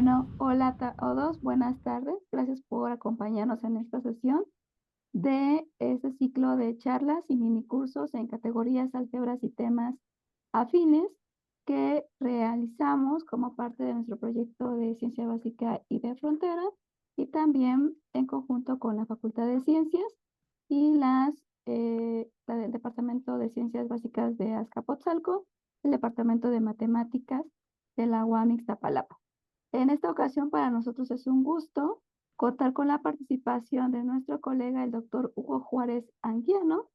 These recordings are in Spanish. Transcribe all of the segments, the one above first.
Bueno, hola a todos, buenas tardes. Gracias por acompañarnos en esta sesión de este ciclo de charlas y minicursos en categorías álgebras y temas afines que realizamos como parte de nuestro proyecto de Ciencia Básica y de Frontera y también en conjunto con la Facultad de Ciencias y la del Departamento de Ciencias Básicas de Azcapotzalco, el Departamento de Matemáticas de la UAM Ixtapalapa. En esta ocasión para nosotros es un gusto contar con la participación de nuestro colega, el doctor Hugo Juárez Anguiano,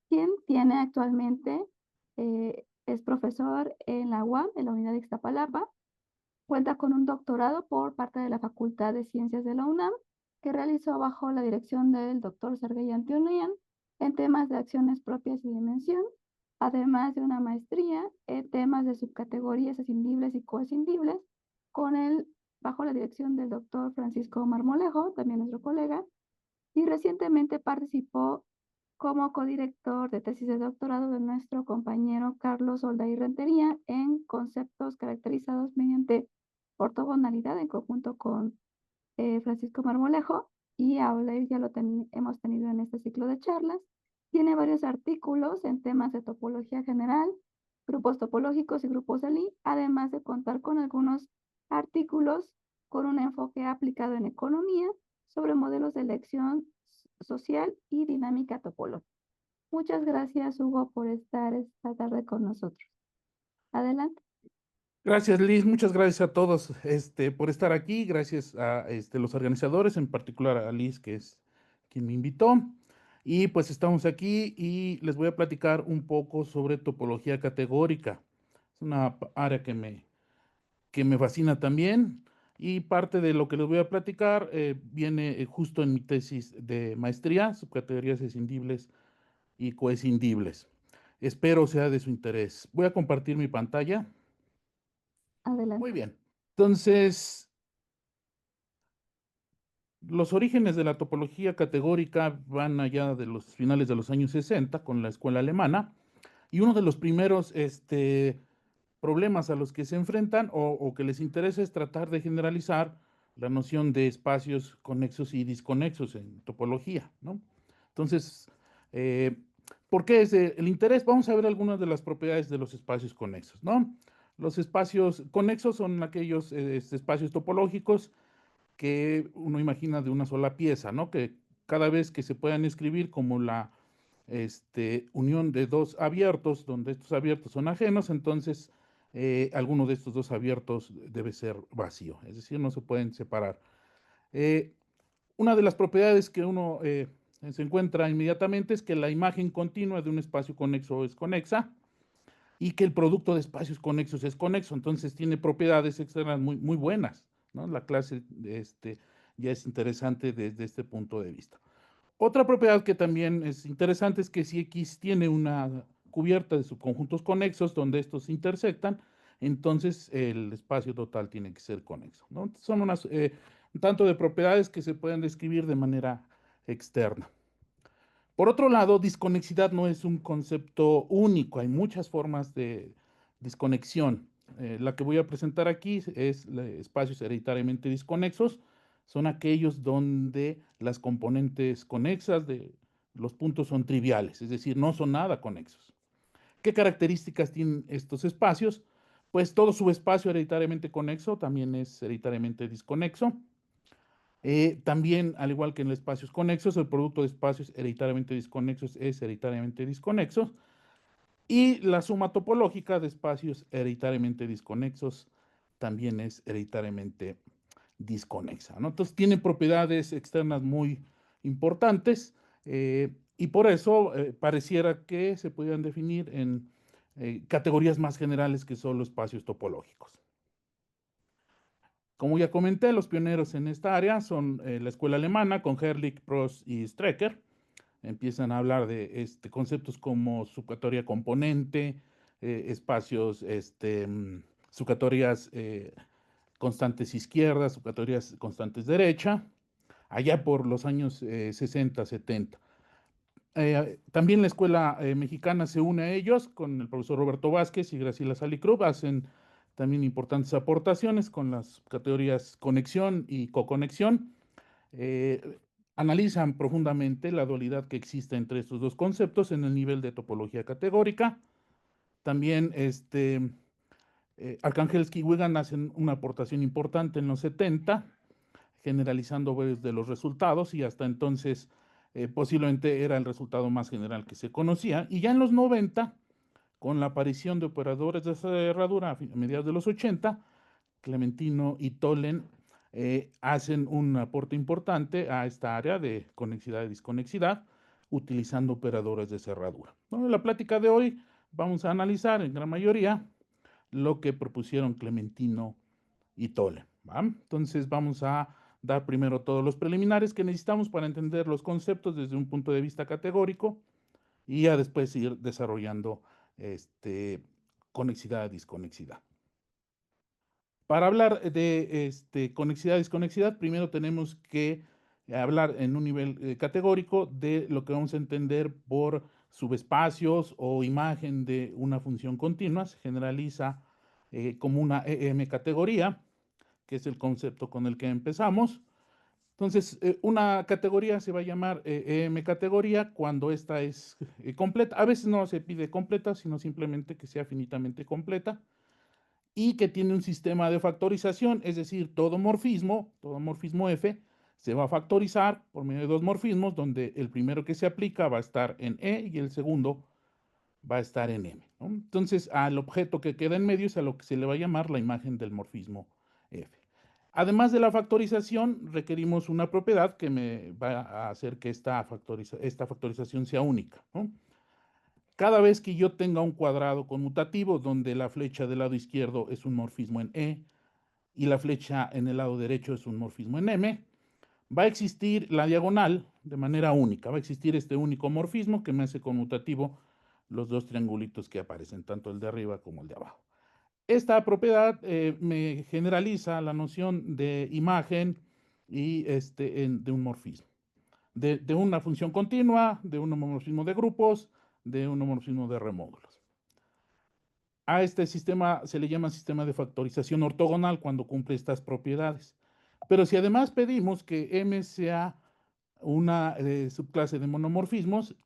quien tiene actualmente, es profesor en la UAM, en la Unidad de Ixtapalapa. Cuenta con un doctorado por parte de la Facultad de Ciencias de la UNAM, que realizó bajo la dirección del doctor Sergey Antionian en temas de acciones propias y dimensión, además de una maestría en temas de subcategorías escindibles y coescindibles, bajo la dirección del doctor Francisco Marmolejo, también nuestro colega, y recientemente participó como codirector de tesis de doctorado de nuestro compañero Carlos Olday Rentería en conceptos caracterizados mediante ortogonalidad en conjunto con Francisco Marmolejo, y ahora ya hemos tenido en este ciclo de charlas. Tiene varios artículos en temas de topología general, grupos topológicos y grupos de Lie, además de contar con algunos artículos con un enfoque aplicado en economía sobre modelos de elección social y dinámica topológica. Muchas gracias, Hugo, por estar esta tarde con nosotros. Adelante. Gracias, Liz. Muchas gracias a todos, por estar aquí. Gracias a, los organizadores, en particular a Liz, que es quien me invitó. Y pues estamos aquí y les voy a platicar un poco sobre topología categórica. Es una área que me fascina también. Y parte de lo que les voy a platicar viene justo en mi tesis de maestría, subcategorías escindibles y coescindibles. Espero sea de su interés. Voy a compartir mi pantalla. Muy Adelante. bien. Entonces, los orígenes de la topología categórica van allá de los finales de los años 60 con la escuela alemana, y uno de los primeros problemas a los que se enfrentan o que les interesa es tratar de generalizar la noción de espacios conexos y disconexos en topología, ¿no? Entonces, eh, ¿por qué es el interés? Vamos a ver algunas de las propiedades de los espacios conexos, ¿no? Los espacios conexos son aquellos espacios topológicos que uno imagina de una sola pieza, ¿no? Que cada vez que se puedan escribir como la unión de dos abiertos, donde estos abiertos son ajenos, entonces alguno de estos dos abiertos debe ser vacío, es decir, no se pueden separar. Eh, una de las propiedades que uno se encuentra inmediatamente es que la imagen continua de un espacio conexo es conexa y que el producto de espacios conexos es conexo, entonces tiene propiedades externas muy buenas, ¿no? La clase ya es interesante desde este punto de vista. Otra propiedad que también es interesante es que si X tiene una cubierta de subconjuntos conexos donde estos se intersectan, entonces el espacio total tiene que ser conexo, ¿no? Son un tanto de propiedades que se pueden describir de manera externa. Por otro lado, disconexidad no es un concepto único, hay muchas formas de desconexión. La que voy a presentar aquí es espacios hereditariamente disconexos. Son aquellos donde las componentes conexas de los puntos son triviales, es decir, no son nada conexos. ¿Qué características tienen estos espacios? Pues todo subespacio hereditariamente conexo también es hereditariamente disconexo. También, al igual que en los espacios conexos, el producto de espacios hereditariamente disconexos es hereditariamente disconexo. Y la suma topológica de espacios hereditariamente disconexos también es hereditariamente disconexa, ¿no? Entonces, tiene propiedades externas muy importantes y por eso pareciera que se pudieran definir en categorías más generales que solo espacios topológicos. Como ya comenté, los pioneros en esta área son la escuela alemana con Herrlich, Prost y Strecker. Empiezan a hablar de conceptos como subcategoría componente, espacios, subcategorías constantes izquierda, subcategorías constantes derecha, allá por los años 60, 70. También la escuela mexicana se une a ellos con el profesor Roberto Vázquez y Graciela Salicrup, hacen también importantes aportaciones con las categorías conexión y coconexión. Analizan profundamente la dualidad que existe entre estos dos conceptos en el nivel de topología categórica. También Arcangelsky y Wigan hacen una aportación importante en los 70, generalizando varios de los resultados, y hasta entonces posiblemente era el resultado más general que se conocía. Y ya en los 90, con la aparición de operadores de cerradura a mediados de los 80, Clementino y Tholen hacen un aporte importante a esta área de conexidad y disconexidad, utilizando operadores de cerradura. Bueno, en la plática de hoy vamos a analizar en gran mayoría lo que propusieron Clementino y Tholen, ¿va? Entonces vamos a dar primero todos los preliminares que necesitamos para entender los conceptos desde un punto de vista categórico, y ya después ir desarrollando conexidad, disconexidad. Para hablar de conexidad, disconexidad, primero tenemos que hablar en un nivel categórico de lo que vamos a entender por subespacios o imagen de una función continua. Se generaliza como una EM categoría, que es el concepto con el que empezamos. Entonces, una categoría se va a llamar EM categoría cuando esta es completa. A veces no se pide completa, sino simplemente que sea finitamente completa, y que tiene un sistema de factorización, es decir, todo morfismo F, se va a factorizar por medio de dos morfismos, donde el primero que se aplica va a estar en E y el segundo va a estar en M, ¿no? Entonces, al objeto que queda en medio es a lo que se le va a llamar la imagen del morfismo F. Además de la factorización, requerimos una propiedad que me va a hacer que esta factorización sea única, ¿no? Cada vez que yo tenga un cuadrado conmutativo donde la flecha del lado izquierdo es un morfismo en E y la flecha en el lado derecho es un morfismo en M, va a existir la diagonal de manera única. Va a existir este único morfismo que me hace conmutativo los dos triangulitos que aparecen, tanto el de arriba como el de abajo. Esta propiedad me generaliza la noción de imagen y de un morfismo, de una función continua, de un homomorfismo de grupos, de un homomorfismo de remódulos. A este sistema se le llama sistema de factorización ortogonal cuando cumple estas propiedades. Pero si además pedimos que M sea una subclase de monomorfismos,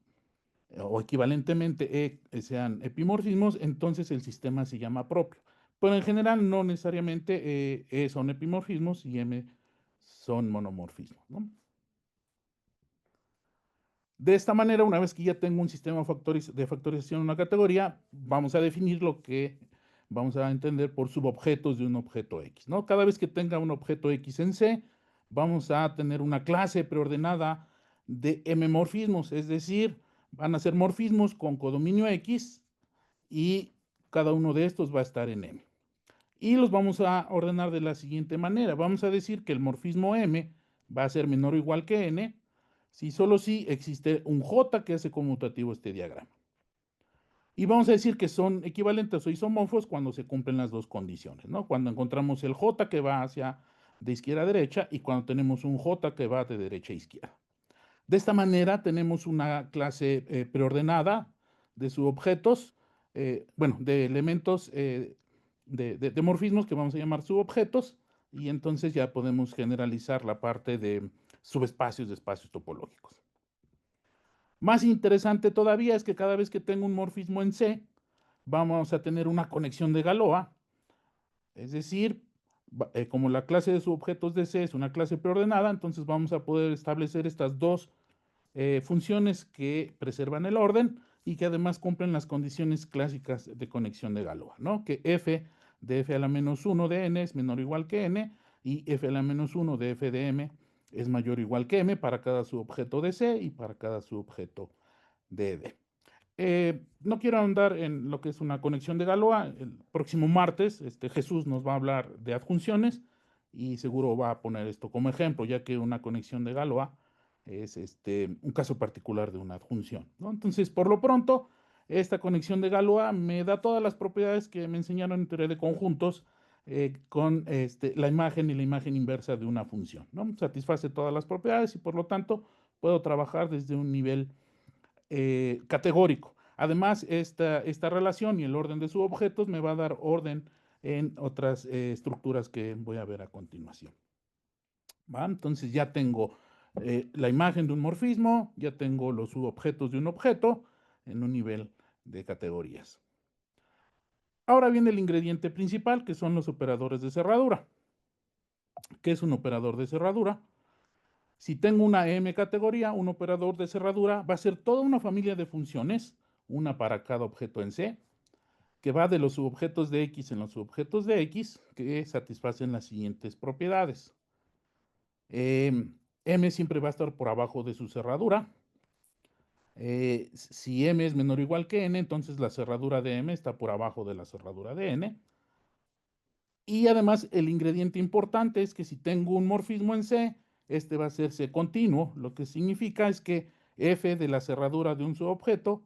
o equivalentemente sean epimorfismos, entonces el sistema se llama propio. Pero en general no necesariamente E son epimorfismos y M son monomorfismos, ¿no? De esta manera, una vez que ya tengo un sistema de factorización en una categoría, vamos a definir lo que vamos a entender por subobjetos de un objeto X, ¿no? Cada vez que tenga un objeto X en C, vamos a tener una clase preordenada de M-morfismos, es decir, van a ser morfismos con codominio X y cada uno de estos va a estar en M. Y los vamos a ordenar de la siguiente manera. Vamos a decir que el morfismo M va a ser menor o igual que N, si solo si existe un J que hace conmutativo este diagrama. Y vamos a decir que son equivalentes o isomorfos cuando se cumplen las dos condiciones, ¿no? Cuando encontramos el J que va hacia de izquierda a derecha y cuando tenemos un J que va de derecha a izquierda. De esta manera tenemos una clase preordenada de subobjetos, de elementos de morfismos que vamos a llamar subobjetos, y entonces ya podemos generalizar la parte de subespacios de espacios topológicos. Más interesante todavía es que cada vez que tengo un morfismo en C, vamos a tener una conexión de Galois, es decir, como la clase de subobjetos de C es una clase preordenada, entonces vamos a poder establecer estas dos funciones que preservan el orden y que además cumplen las condiciones clásicas de conexión de Galois, ¿no? Que f de f a la menos 1 de n es menor o igual que n, y f a la menos 1 de f de m es mayor o igual que m para cada subobjeto de C y para cada subobjeto de D. No quiero ahondar en lo que es una conexión de Galois. El próximo martes Jesús nos va a hablar de adjunciones y seguro va a poner esto como ejemplo, ya que una conexión de Galois es un caso particular de una adjunción, ¿no? Entonces, por lo pronto, esta conexión de Galois me da todas las propiedades que me enseñaron en teoría de conjuntos con la imagen y la imagen inversa de una función, ¿no? Satisface todas las propiedades y por lo tanto puedo trabajar desde un nivel categórico. Además, esta relación y el orden de subobjetos me va a dar orden en otras estructuras que voy a ver a continuación. ¿Va? Entonces ya tengo la imagen de un morfismo, ya tengo los subobjetos de un objeto en un nivel de categorías. Ahora viene el ingrediente principal, que son los operadores de cerradura. ¿Qué es un operador de cerradura? Si tengo una M categoría, un operador de cerradura va a ser toda una familia de funciones, una para cada objeto en C, que va de los subobjetos de X en los subobjetos de X, que satisfacen las siguientes propiedades. M siempre va a estar por abajo de su cerradura. Si M es menor o igual que N, entonces la cerradura de M está por abajo de la cerradura de N. Y además el ingrediente importante es que si tengo un morfismo en C, este va a ser C continuo, lo que significa es que F de la cerradura de un subobjeto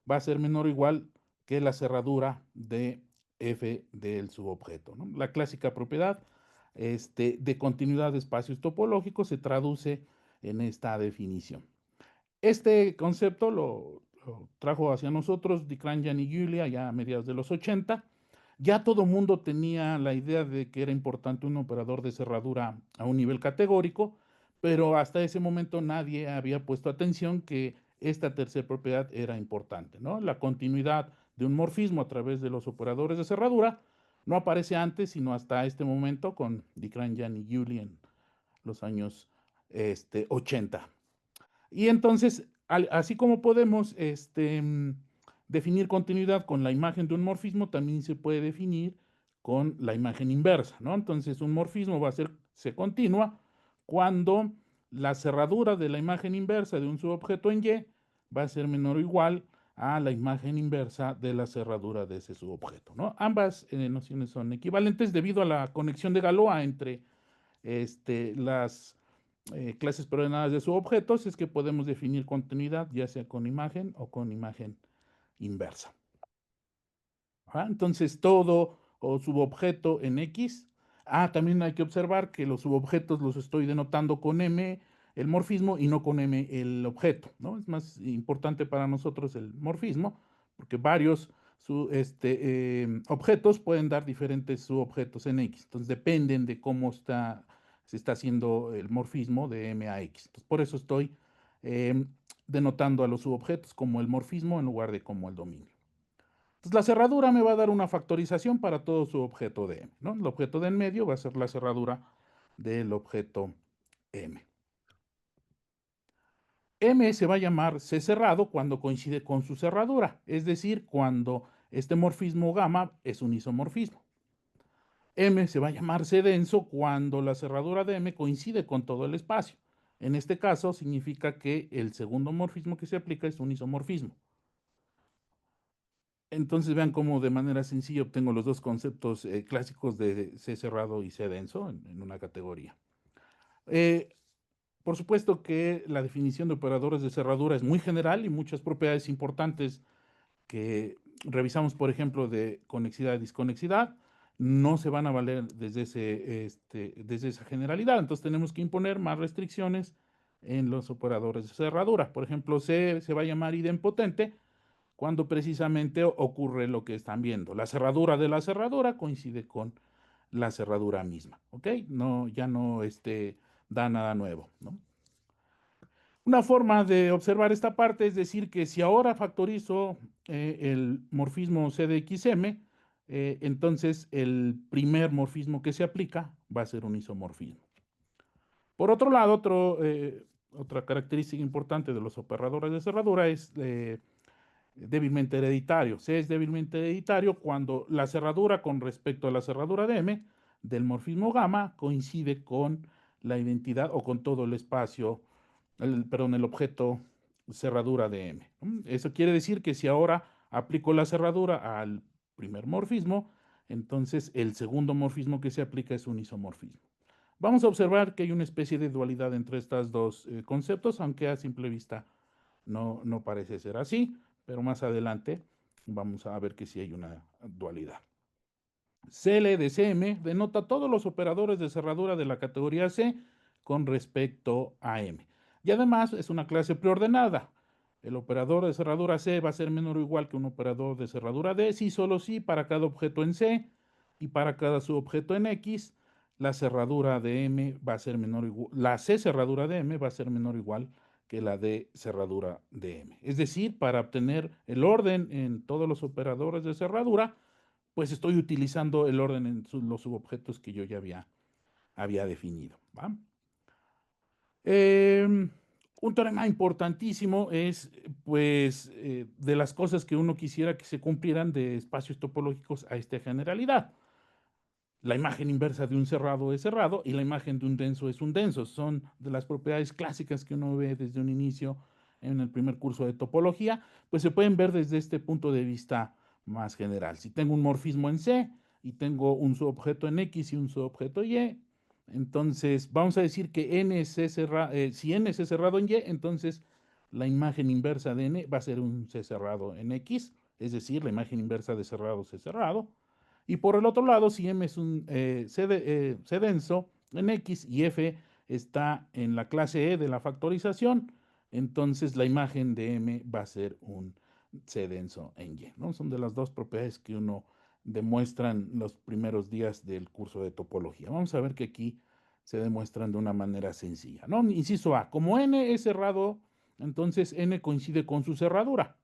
va a ser menor o igual que la cerradura de F del subobjeto, ¿no? La clásica propiedad de continuidad de espacios topológicos se traduce en esta definición. Este concepto lo trajo hacia nosotros Dikranjan y Julia ya a mediados de los 80. Ya todo mundo tenía la idea de que era importante un operador de cerradura a un nivel categórico, pero hasta ese momento nadie había puesto atención que esta tercera propiedad era importante, ¿no? La continuidad de un morfismo a través de los operadores de cerradura no aparece antes, sino hasta este momento con Dikranjan y Julia en los años 80. Y entonces, así como podemos definir continuidad con la imagen de un morfismo, también se puede definir con la imagen inversa, ¿no? Entonces, un morfismo va a ser C continua cuando la cerradura de la imagen inversa de un subobjeto en Y va a ser menor o igual a la imagen inversa de la cerradura de ese subobjeto, ¿no? Ambas nociones son equivalentes debido a la conexión de Galois entre las clases preordenadas de subobjetos, es que podemos definir continuidad ya sea con imagen o con imagen inversa. ¿Ah? Entonces, todo o subobjeto en X. También hay que observar que los subobjetos los estoy denotando con M el morfismo y no con M el objeto, ¿no? Es más importante para nosotros el morfismo, porque varios objetos pueden dar diferentes subobjetos en X. Entonces, dependen de cómo se está haciendo el morfismo de M a X. Entonces, por eso estoy denotando a los subobjetos como el morfismo en lugar de como el dominio. Entonces, la cerradura me va a dar una factorización para todo su objeto de M, ¿no? El objeto de en medio va a ser la cerradura del objeto M. M se va a llamar C cerrado cuando coincide con su cerradura, es decir, cuando este morfismo gamma es un isomorfismo. M se va a llamar C denso cuando la cerradura de M coincide con todo el espacio. En este caso, significa que el segundo morfismo que se aplica es un isomorfismo. Entonces vean cómo de manera sencilla obtengo los dos conceptos clásicos de C cerrado y C denso en una categoría. Por supuesto que la definición de operadores de cerradura es muy general y muchas propiedades importantes que revisamos, por ejemplo, de conexidad y disconexidad, no se van a valer desde esa generalidad. Entonces tenemos que imponer más restricciones en los operadores de cerradura. Por ejemplo, C se va a llamar idempotente cuando precisamente ocurre lo que están viendo. La cerradura de la cerradura coincide con la cerradura misma, ¿ok? No, ya no da nada nuevo, ¿no? Una forma de observar esta parte es decir que si ahora factorizo el morfismo C de XM, entonces el primer morfismo que se aplica va a ser un isomorfismo. Por otro lado, otra característica importante de los operadores de cerradura es débilmente hereditario. C es débilmente hereditario cuando la cerradura con respecto a la cerradura de M del morfismo gamma coincide con la identidad o con todo el espacio, el objeto cerradura de M. Eso quiere decir que si ahora aplico la cerradura al primer morfismo, entonces el segundo morfismo que se aplica es un isomorfismo. Vamos a observar que hay una especie de dualidad entre estos dos conceptos, aunque a simple vista no parece ser así, pero más adelante vamos a ver que sí hay una dualidad. CL de CM denota todos los operadores de cerradura de la categoría C con respecto a M. Y además es una clase preordenada. El operador de cerradura C va a ser menor o igual que un operador de cerradura D, si solo si para cada objeto en C y para cada subobjeto en X, la cerradura de M va a ser menor o igual, la C cerradura de M va a ser menor o igual que la D cerradura de M. Es decir, para obtener el orden en todos los operadores de cerradura, pues estoy utilizando el orden en los subobjetos que yo ya había definido, ¿va? Un teorema importantísimo es, pues, de las cosas que uno quisiera que se cumplieran de espacios topológicos a esta generalidad. La imagen inversa de un cerrado es cerrado y la imagen de un denso es un denso. Son de las propiedades clásicas que uno ve desde un inicio en el primer curso de topología, pues se pueden ver desde este punto de vista más general. Si tengo un morfismo en C y tengo un subobjeto en X y un subobjeto Y, entonces vamos a decir que si N es C cerrado en Y, entonces la imagen inversa de N va a ser un C cerrado en X, es decir, la imagen inversa de cerrado C cerrado. Y por el otro lado, si M es un C denso en X y F está en la clase E de la factorización, entonces la imagen de M va a ser un C denso en Y, ¿no? Son de las dos propiedades que uno demuestra en los primeros días del curso de topología. Vamos a ver que aquí se demuestran de una manera sencilla, ¿no? Inciso A, como N es cerrado, entonces N coincide con su cerradura.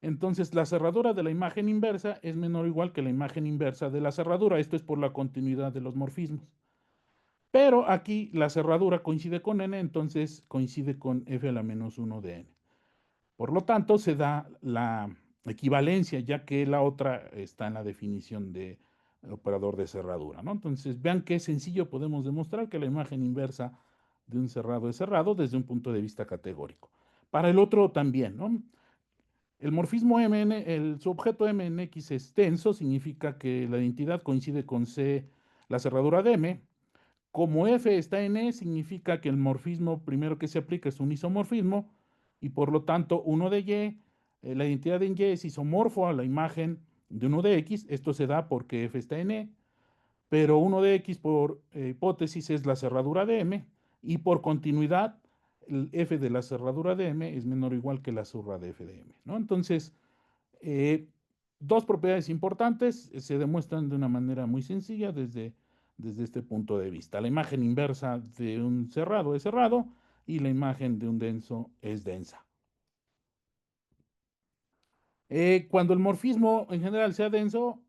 Entonces, la cerradura de la imagen inversa es menor o igual que la imagen inversa de la cerradura. Esto es por la continuidad de los morfismos. Pero aquí la cerradura coincide con n, entonces coincide con f a la menos 1 de n. Por lo tanto, se da la equivalencia, ya que la otra está en la definición de operador de cerradura, ¿no? Entonces, vean qué sencillo podemos demostrar que la imagen inversa de un cerrado es cerrado desde un punto de vista categórico. Para el otro también, ¿no? El morfismo MN, el subobjeto M en X es tenso, significa que la identidad coincide con C, la cerradura de M. Como F está en E, significa que el morfismo primero que se aplica es un isomorfismo y por lo tanto 1 de Y, la identidad en Y es isomorfo a la imagen de 1 de X. Esto se da porque F está en E, pero 1 de X por hipótesis es la cerradura de M y por continuidad el F de la cerradura de M es menor o igual que la surra de F de M, ¿no? Entonces, eh, dos propiedades importantes se demuestran de una manera muy sencilla desde este punto de vista. La imagen inversa de un cerrado es cerrado y la imagen de un denso es densa. Cuando el morfismo en general sea denso,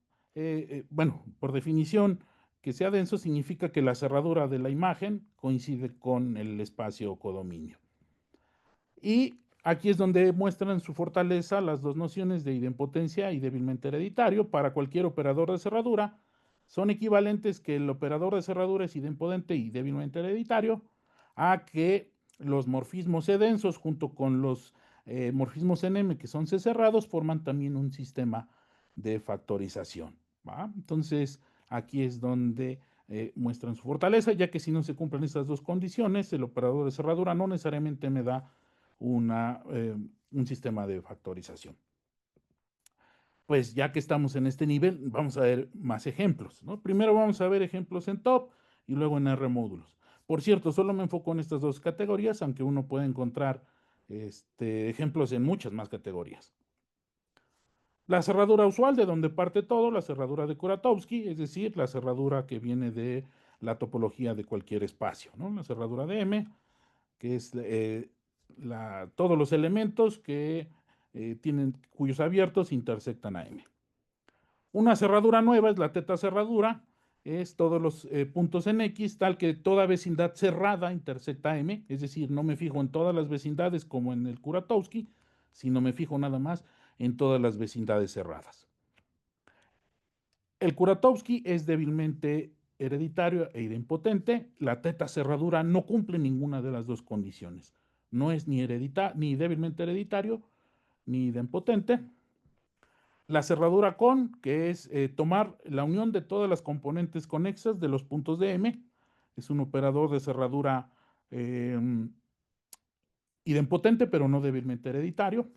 bueno, por definición, que sea denso significa que la cerradura de la imagen coincide con el espacio codominio. Y aquí es donde muestran su fortaleza las dos nociones de idempotencia y débilmente hereditario. Para cualquier operador de cerradura, son equivalentes que el operador de cerradura es idempotente y débilmente hereditario a que los morfismos C densos junto con los morfismos en M que son C cerrados forman también un sistema de factorización, ¿va? Entonces, aquí es donde muestran su fortaleza, ya que si no se cumplen estas dos condiciones, el operador de cerradura no necesariamente me da un sistema de factorización. Pues ya que estamos en este nivel, vamos a ver más ejemplos, ¿no? Primero vamos a ver ejemplos en top y luego en R módulos. Por cierto, solo me enfoco en estas dos categorías, aunque uno puede encontrar ejemplos en muchas más categorías. La cerradura usual, de donde parte todo, la cerradura de Kuratowski, es decir, la cerradura que viene de la topología de cualquier espacio, ¿no? La cerradura de M, que es todos los elementos que cuyos abiertos intersectan a M. Una cerradura nueva es la teta cerradura, es todos los puntos en X, tal que toda vecindad cerrada intersecta M, es decir, no me fijo en todas las vecindades como en el Kuratowski, sino me fijo nada más en todas las vecindades cerradas. El Kuratowski es débilmente hereditario e idempotente. La teta cerradura no cumple ninguna de las dos condiciones. No es ni débilmente hereditario ni idempotente. La cerradura con, que es tomar la unión de todas las componentes conexas de los puntos de M, es un operador de cerradura idempotente, pero no débilmente hereditario.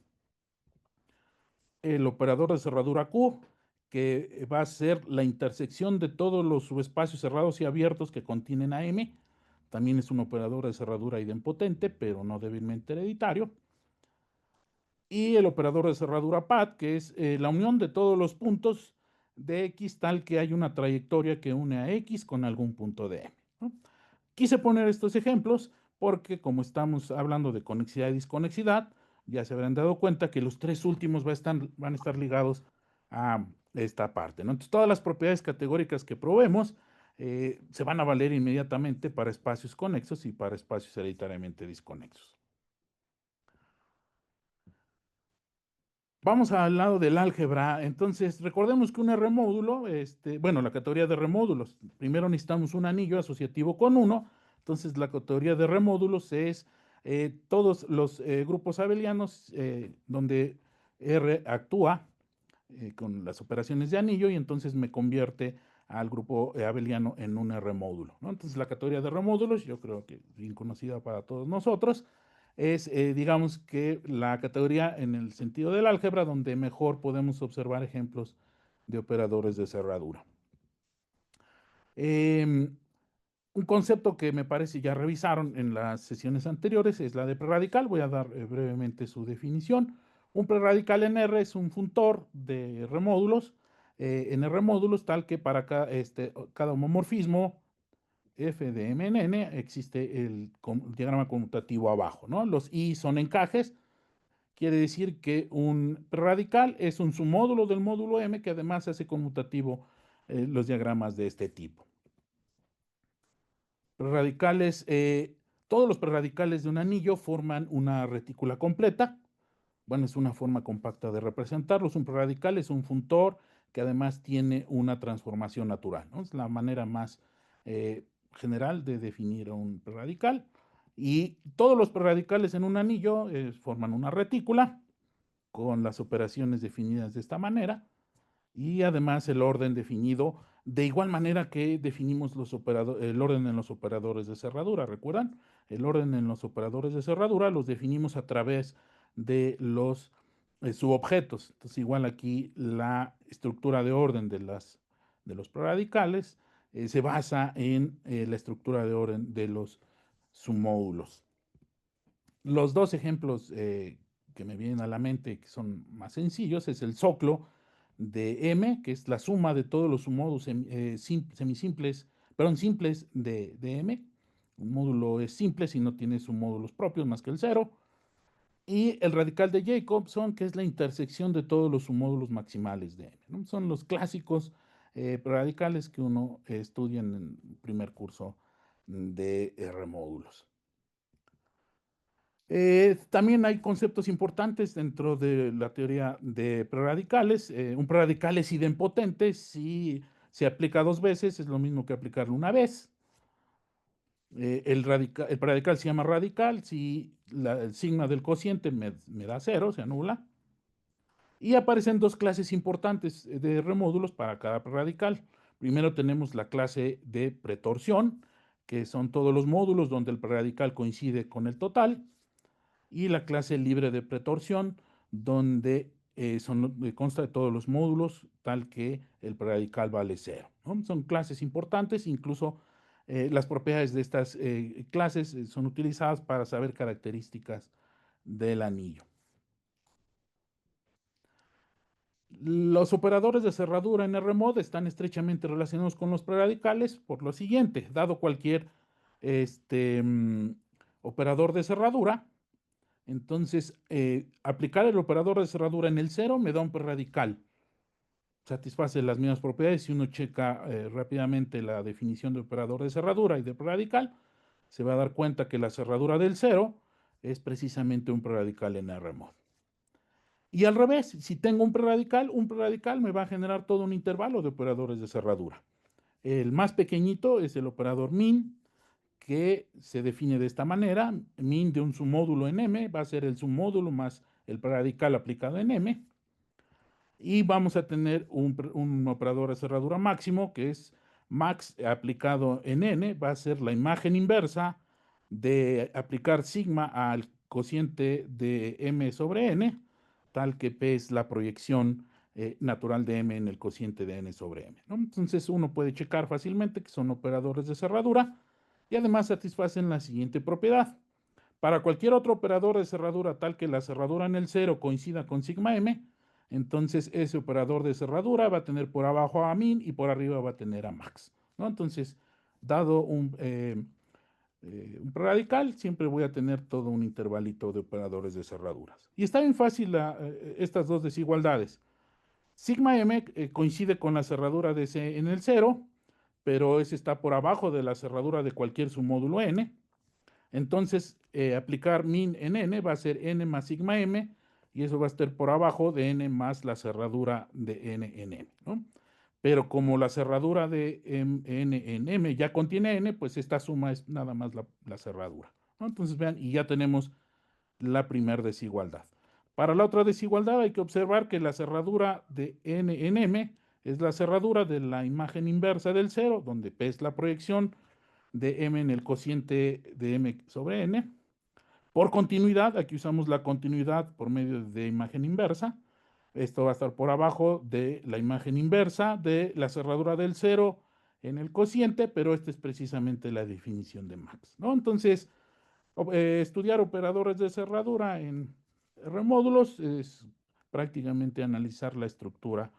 El operador de cerradura Q, que va a ser la intersección de todos los subespacios cerrados y abiertos que contienen a M. También es un operador de cerradura idempotente, pero no débilmente hereditario. Y el operador de cerradura PAD, que es la unión de todos los puntos de X tal que hay una trayectoria que une a X con algún punto de M, ¿no? Quise poner estos ejemplos porque como estamos hablando de conexidad y disconexidad, ya se habrán dado cuenta que los tres últimos van a estar ligados a esta parte, ¿no? Entonces, todas las propiedades categóricas que probemos se van a valer inmediatamente para espacios conexos y para espacios hereditariamente disconexos. Vamos al lado del álgebra. Entonces, recordemos que un R-módulo, bueno, la categoría de R-módulos, primero necesitamos un anillo asociativo con uno. Entonces, la categoría de R-módulos es todos los grupos abelianos donde R actúa con las operaciones de anillo y entonces me convierte al grupo abeliano en un R-módulo, ¿no? Entonces, la categoría de R-módulos, yo creo que bien conocida para todos nosotros, es, digamos que la categoría en el sentido del álgebra donde mejor podemos observar ejemplos de operadores de cerradura. Un concepto que me parece ya revisaron en las sesiones anteriores es la de preradical. Voy a dar brevemente su definición. Un preradical en R es un funtor de R módulos, en R módulos tal que para cada homomorfismo F de M en N existe el diagrama conmutativo abajo, ¿no? Los I son encajes, quiere decir que un radical es un submódulo del módulo M que además hace conmutativo los diagramas de este tipo. Radicales, todos los prerradicales de un anillo forman una retícula completa. Bueno, es una forma compacta de representarlos. Un prerradical es un funtor que además tiene una transformación natural, ¿no? Es la manera más general de definir a un prerradical. Y todos los prerradicales en un anillo forman una retícula con las operaciones definidas de esta manera y además el orden definido de igual manera que definimos el orden en los operadores de cerradura. ¿Recuerdan? El orden en los operadores de cerradura los definimos a través de los subobjetos. Entonces, igual aquí la estructura de orden de los preradicales se basa en la estructura de orden de los submódulos. Los dos ejemplos que me vienen a la mente que son más sencillos es el soclo de M, que es la suma de todos los submódulos semisimples, perdón, simples de M. Un módulo es simple si no tiene submódulos propios más que el cero. Y el radical de Jacobson, que es la intersección de todos los submódulos maximales de M, ¿no? Son los clásicos radicales que uno estudia en el primer curso de R módulos. También hay conceptos importantes dentro de la teoría de preradicales. Un preradical es idempotente si se aplica dos veces, es lo mismo que aplicarlo una vez. El preradical se llama radical si el sigma del cociente me da cero, se anula. Y aparecen dos clases importantes de remódulos para cada preradical. Primero tenemos la clase de pretorsión, que son todos los módulos donde el preradical coincide con el total, y la clase libre de pretorsión, donde consta de todos los módulos, tal que el preradical vale cero, ¿no? Son clases importantes, incluso las propiedades de estas clases son utilizadas para saber características del anillo. Los operadores de cerradura en RMOD están estrechamente relacionados con los preradicales por lo siguiente: dado cualquier operador de cerradura, entonces, aplicar el operador de cerradura en el cero me da un preradical. Satisface las mismas propiedades. Si uno checa rápidamente la definición de operador de cerradura y de preradical, se va a dar cuenta que la cerradura del cero es precisamente un preradical en RMOD. Y al revés, si tengo un preradical me va a generar todo un intervalo de operadores de cerradura. El más pequeñito es el operador min, que se define de esta manera: min de un submódulo en M va a ser el submódulo más el preradical aplicado en M, y vamos a tener un operador de cerradura máximo que es max aplicado en N, va a ser la imagen inversa de aplicar sigma al cociente de M sobre N, tal que P es la proyección natural de M en el cociente de N sobre M, ¿no? Entonces uno puede checar fácilmente que son operadores de cerradura y además satisfacen la siguiente propiedad. Para cualquier otro operador de cerradura tal que la cerradura en el cero coincida con sigma M, Entonces, ese operador de cerradura va a tener por abajo a min y por arriba va a tener a max, ¿no? Entonces, dado un radical, siempre voy a tener todo un intervalito de operadores de cerraduras. Y está bien fácil estas dos desigualdades. Sigma m coincide con la cerradura de C en el cero, pero ese está por abajo de la cerradura de cualquier submódulo n. Entonces, aplicar min en n va a ser n más sigma m, y eso va a estar por abajo de n más la cerradura de n en n, ¿no? Pero como la cerradura de n en m ya contiene n, pues esta suma es nada más la cerradura, ¿no? Entonces, vean, y ya tenemos la primera desigualdad. Para la otra desigualdad hay que observar que la cerradura de n en m es la cerradura de la imagen inversa del cero, donde P es la proyección de m en el cociente de m sobre n. Por continuidad, aquí usamos la continuidad por medio de imagen inversa. Esto va a estar por abajo de la imagen inversa de la cerradura del cero en el cociente, pero esta es precisamente la definición de Max, ¿no? Entonces, estudiar operadores de cerradura en R-módulos es prácticamente analizar la estructura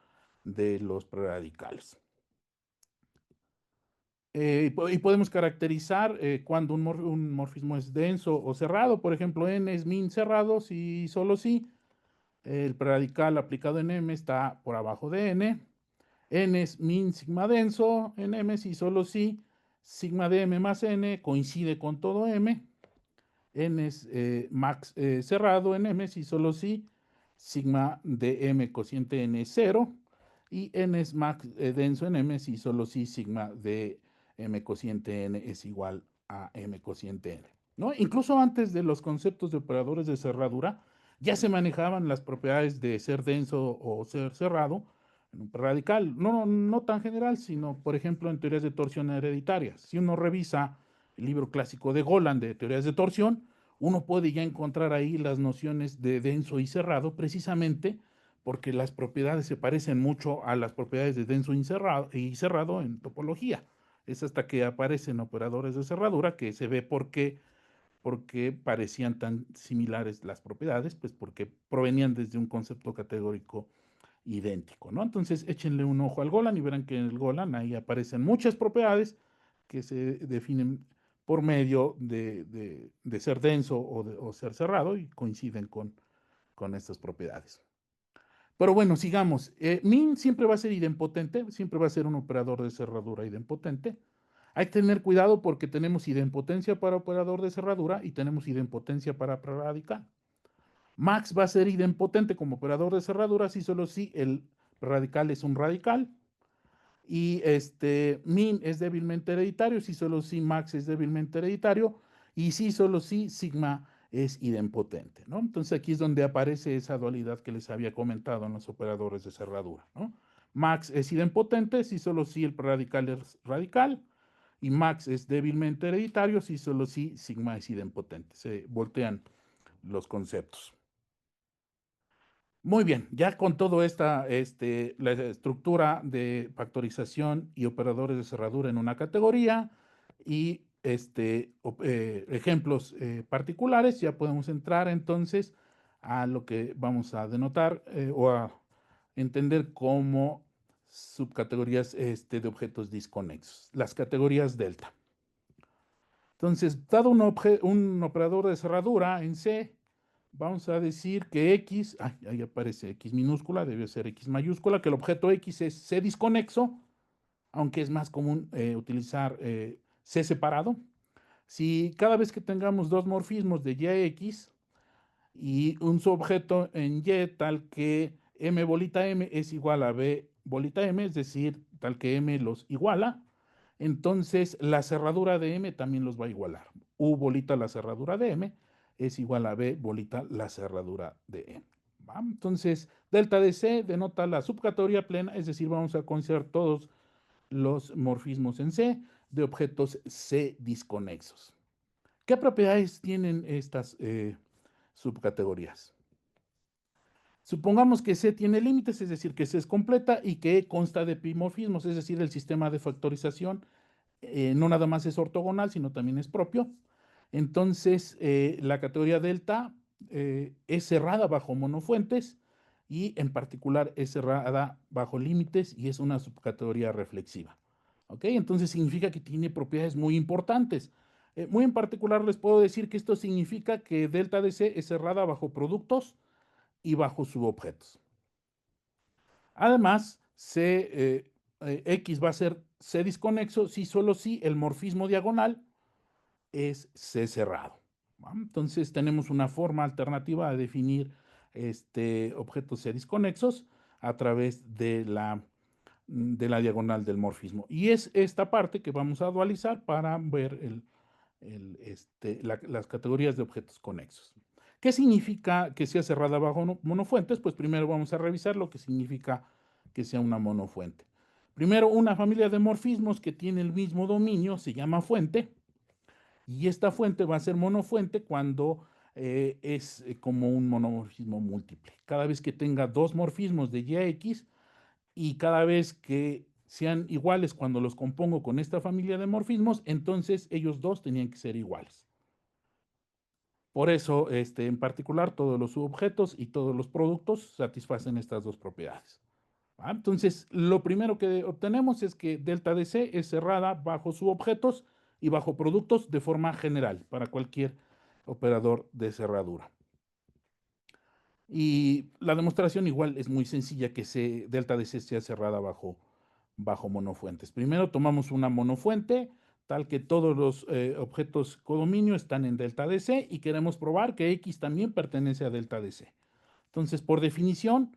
de los preradicales. Y podemos caracterizar cuando un morfismo es denso o cerrado. Por ejemplo, n es min cerrado si solo si el preradical aplicado en m está por abajo de n. N es min sigma denso en m si solo si sigma de m más n coincide con todo m. N es max cerrado en m si solo si sigma de m cociente n es 0. Y n es max denso en m si solo si sigma de m cociente n es igual a m cociente n, ¿no? Incluso antes de los conceptos de operadores de cerradura, ya se manejaban las propiedades de ser denso o ser cerrado en un radical. No tan general, sino, por ejemplo, en teorías de torsión hereditarias. Si uno revisa el libro clásico de Golan de teorías de torsión, uno puede ya encontrar ahí las nociones de denso y cerrado, precisamente porque las propiedades se parecen mucho a las propiedades de denso y cerrado en topología. Es hasta que aparecen operadores de cerradura que se ve porque parecían tan similares las propiedades, pues porque provenían desde un concepto categórico idéntico, ¿no? Entonces, échenle un ojo al Golan y verán que en el Golan ahí aparecen muchas propiedades que se definen por medio de ser denso o ser cerrado y coinciden con estas propiedades. Pero bueno, sigamos. Min siempre va a ser idempotente, siempre va a ser un operador de cerradura idempotente. Hay que tener cuidado porque tenemos idempotencia para operador de cerradura y tenemos idempotencia para preradical. Max va a ser idempotente como operador de cerradura si solo si el radical es un radical. Y min es débilmente hereditario si solo si max es débilmente hereditario y si solo si sigma es idempotente, ¿no? Entonces aquí es donde aparece esa dualidad que les había comentado en los operadores de cerradura, ¿no? Max es idempotente si solo si el radical es radical y max es débilmente hereditario si solo si sigma es idempotente. Se voltean los conceptos. Muy bien, ya con todo esta, la estructura de factorización y operadores de cerradura en una categoría y ejemplos particulares, ya podemos entrar entonces a lo que vamos a denotar o a entender como subcategorías de objetos disconexos, las categorías delta. Entonces, dado un operador de cerradura en C, vamos a decir que X, ahí aparece X minúscula, debe ser X mayúscula, que el objeto X es C disconexo, aunque es más común utilizar C separado. Si cada vez que tengamos dos morfismos de YX y un subobjeto en Y tal que M bolita M es igual a B bolita M, es decir, tal que M los iguala, entonces la cerradura de M también los va a igualar. U bolita la cerradura de M es igual a B bolita la cerradura de M. ¿Va? Entonces, delta de C denota la subcategoría plena, es decir, vamos a considerar todos los morfismos en C de objetos C disconexos. ¿Qué propiedades tienen estas subcategorías? Supongamos que C tiene límites, es decir, que C es completa y que E consta de pimorfismos, es decir, el sistema de factorización no nada más es ortogonal, sino también es propio. Entonces, la categoría delta es cerrada bajo monofuentes y en particular es cerrada bajo límites y es una subcategoría reflexiva. ¿Ok? Entonces significa que tiene propiedades muy importantes. Muy en particular les puedo decir que esto significa que delta de C es cerrada bajo productos y bajo subobjetos. Además, X va a ser C disconexo si solo si el morfismo diagonal es C cerrado. Entonces tenemos una forma alternativa de definir objetos C disconexos a través de la diagonal del morfismo. Y es esta parte que vamos a dualizar para ver las categorías de objetos conexos. ¿Qué significa que sea cerrada bajo monofuentes? Pues primero vamos a revisar lo que significa que sea una monofuente. Primero, una familia de morfismos que tiene el mismo dominio se llama fuente, y esta fuente va a ser monofuente cuando es como un monomorfismo múltiple. Cada vez que tenga dos morfismos de y a x, y cada vez que sean iguales cuando los compongo con esta familia de morfismos, entonces ellos dos tenían que ser iguales. Por eso, en particular, todos los subobjetos y todos los productos satisfacen estas dos propiedades. Entonces, lo primero que obtenemos es que delta de C es cerrada bajo subobjetos y bajo productos de forma general para cualquier operador de cerradura. Y la demostración igual es muy sencilla, que delta de C sea cerrada bajo monofuentes. Primero tomamos una monofuente tal que todos los objetos codominio están en delta de C y queremos probar que X también pertenece a delta de C. Entonces, por definición,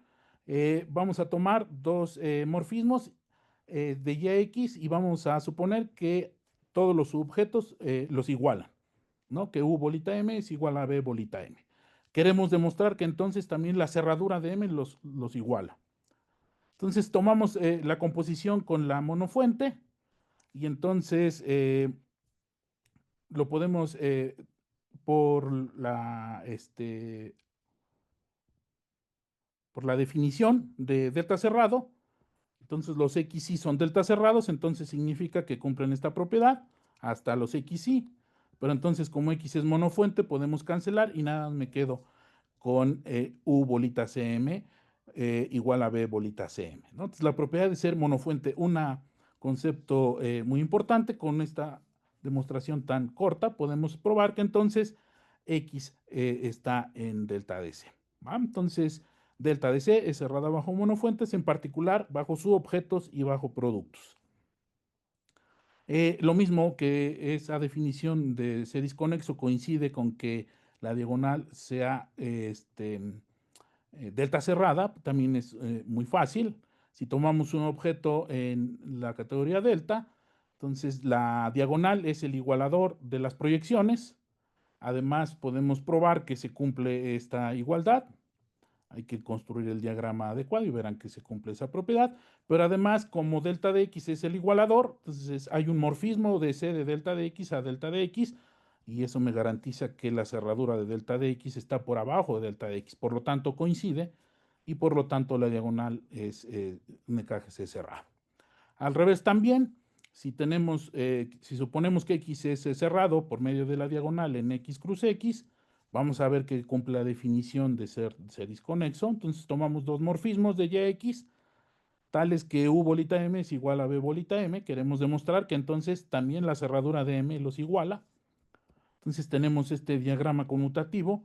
vamos a tomar dos morfismos de y a x y vamos a suponer que todos los subobjetos los igualan, ¿no? Que U bolita M es igual a B bolita M. Queremos demostrar que entonces también la cerradura de M los iguala. Entonces tomamos la composición con la monofuente y entonces lo podemos por la definición de delta cerrado. Entonces los XY son delta cerrados, entonces significa que cumplen esta propiedad hasta los XY. Pero entonces como X es monofuente podemos cancelar y nada más me quedo con U bolita CM igual a B bolita CM, ¿no? Entonces la propiedad de ser monofuente, un concepto muy importante. Con esta demostración tan corta podemos probar que entonces X está en delta de C. Entonces delta de C es cerrada bajo monofuentes, en particular bajo subobjetos y bajo productos. Lo mismo que esa definición de C disconexo coincide con que la diagonal sea delta cerrada, también es muy fácil. Si tomamos un objeto en la categoría delta, entonces la diagonal es el igualador de las proyecciones. Además, podemos probar que se cumple esta igualdad. Hay que construir el diagrama adecuado y verán que se cumple esa propiedad. Pero además, como delta de x es el igualador, entonces hay un morfismo de C de delta de x a delta de x, y eso me garantiza que la cerradura de delta de x está por abajo de delta de x. Por lo tanto, coincide y por lo tanto la diagonal es un encaje C cerrado. Al revés también, si suponemos que x es cerrado por medio de la diagonal en x cruz x, vamos a ver que cumple la definición de ser disconexo. Entonces tomamos dos morfismos de y a x, tales que U bolita M es igual a B bolita M. Queremos demostrar que entonces también la cerradura de M los iguala. Entonces tenemos este diagrama conmutativo.